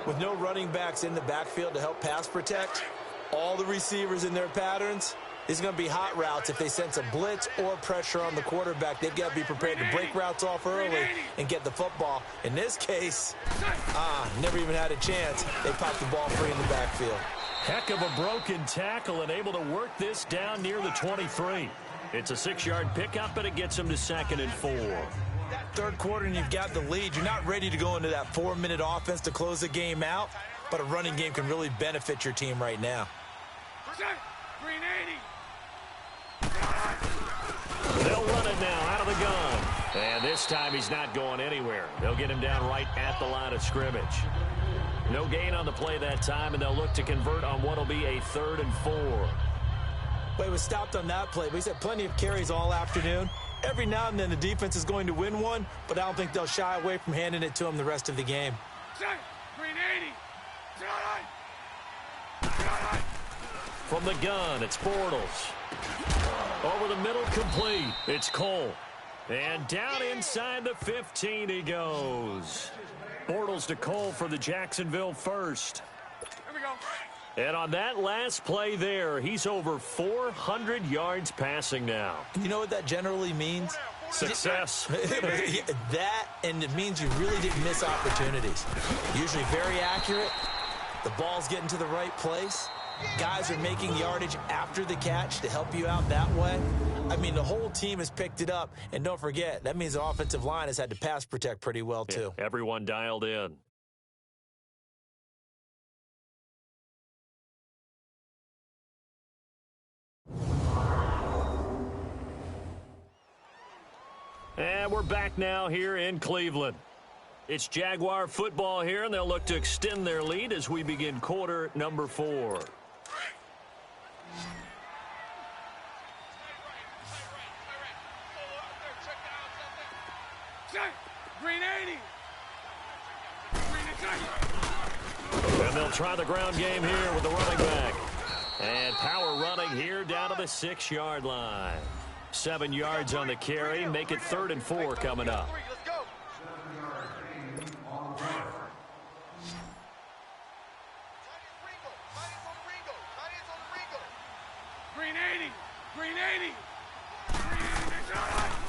With no running backs in the backfield to help pass protect, all the receivers in their patterns, it's going to be hot routes. If they sense a blitz or pressure on the quarterback, they've got to be prepared to break routes off early and get the football. In this case, never even had a chance. They popped the ball free in the backfield. Heck of a broken tackle and able to work this down near the 23. It's a 6-yard pickup, but it gets him to 2nd and 4. Third quarter and you've got the lead. You're not ready to go into that 4-minute offense to close the game out, but a running game can really benefit your team right now. Green 80. They'll run it now out of the gun. And this time he's not going anywhere. They'll get him down right at the line of scrimmage. No gain on the play that time, and they'll look to convert on what will be a 3rd and 4. Well, he was stopped on that play, but he's had plenty of carries all afternoon. Every now and then the defense is going to win one, but I don't think they'll shy away from handing it to him the rest of the game. Green 80. From the gun, it's Bortles. Over the middle, complete. It's Cole. And down inside the 15 he goes. Bortles to Cole for the Jacksonville first. Here we go. And on that last play there, he's over 400 yards passing now. You know what that generally means? Success. That, and it means you really didn't miss opportunities. Usually very accurate. The ball's getting to the right place. Guys are making yardage after the catch to help you out that way. I mean, the whole team has picked it up. And don't forget, that means the offensive line has had to pass protect pretty well, too. Yeah, everyone dialed in. And we're back now here in Cleveland. It's Jaguar football here, and they'll look to extend their lead as we begin quarter number 4. Green 80. And they'll try the ground game here with the running back. And power running here down to the 6-yard line. 7 yards on the carry. Make it 3rd and 4 coming up. Let's go. Green 80. Green 80.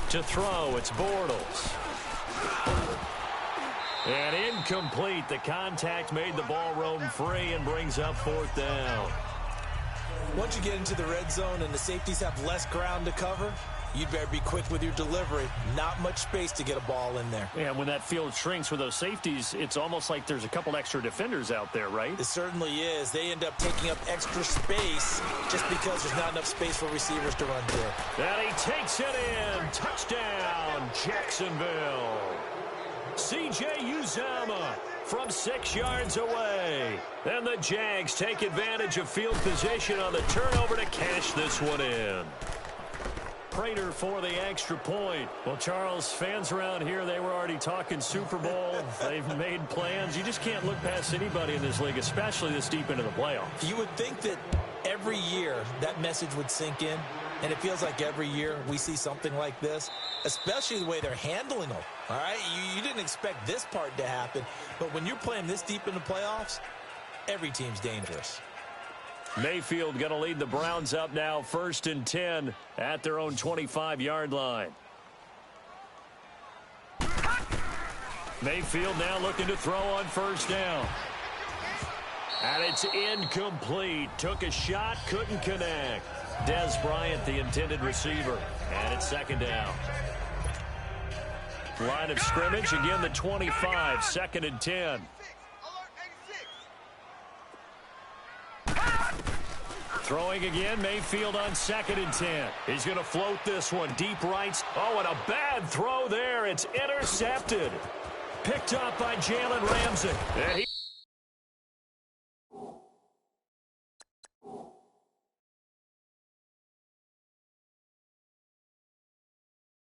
To throw, it's Bortles. And incomplete. The contact made the ball roam free and brings up 4th down. Once you get into the red zone and the safeties have less ground to cover, you'd better be quick with your delivery. Not much space to get a ball in there. And when that field shrinks with those safeties, it's almost like there's a couple extra defenders out there, right? It certainly is. They end up taking up extra space just because there's not enough space for receivers to run through. And he takes it in. Touchdown, Jacksonville. C.J. Uzomah from 6 yards away. And the Jags take advantage of field position on the turnover to cash this one in. Prater for the extra point. Well, Charles, fans around here, they were already talking Super Bowl. They've made plans. You just can't look past anybody in this league, especially this deep into the playoffs. You would think that every year that message would sink in, and it feels like every year we see something like this, especially the way they're handling them. All right, you didn't expect this part to happen, but when you're playing this deep in the playoffs, every team's dangerous. Mayfield going to lead the Browns up now, 1st and 10 at their own 25-yard line. Mayfield now looking to throw on first down. And it's incomplete. Took a shot, couldn't connect. Des Bryant, the intended receiver. And it's second down. Line of scrimmage, again the 25, 2nd and 10. Throwing again, Mayfield on 2nd and 10. He's going to float this one deep right. Oh, and a bad throw there. It's intercepted. Picked up by Jalen Ramsey. And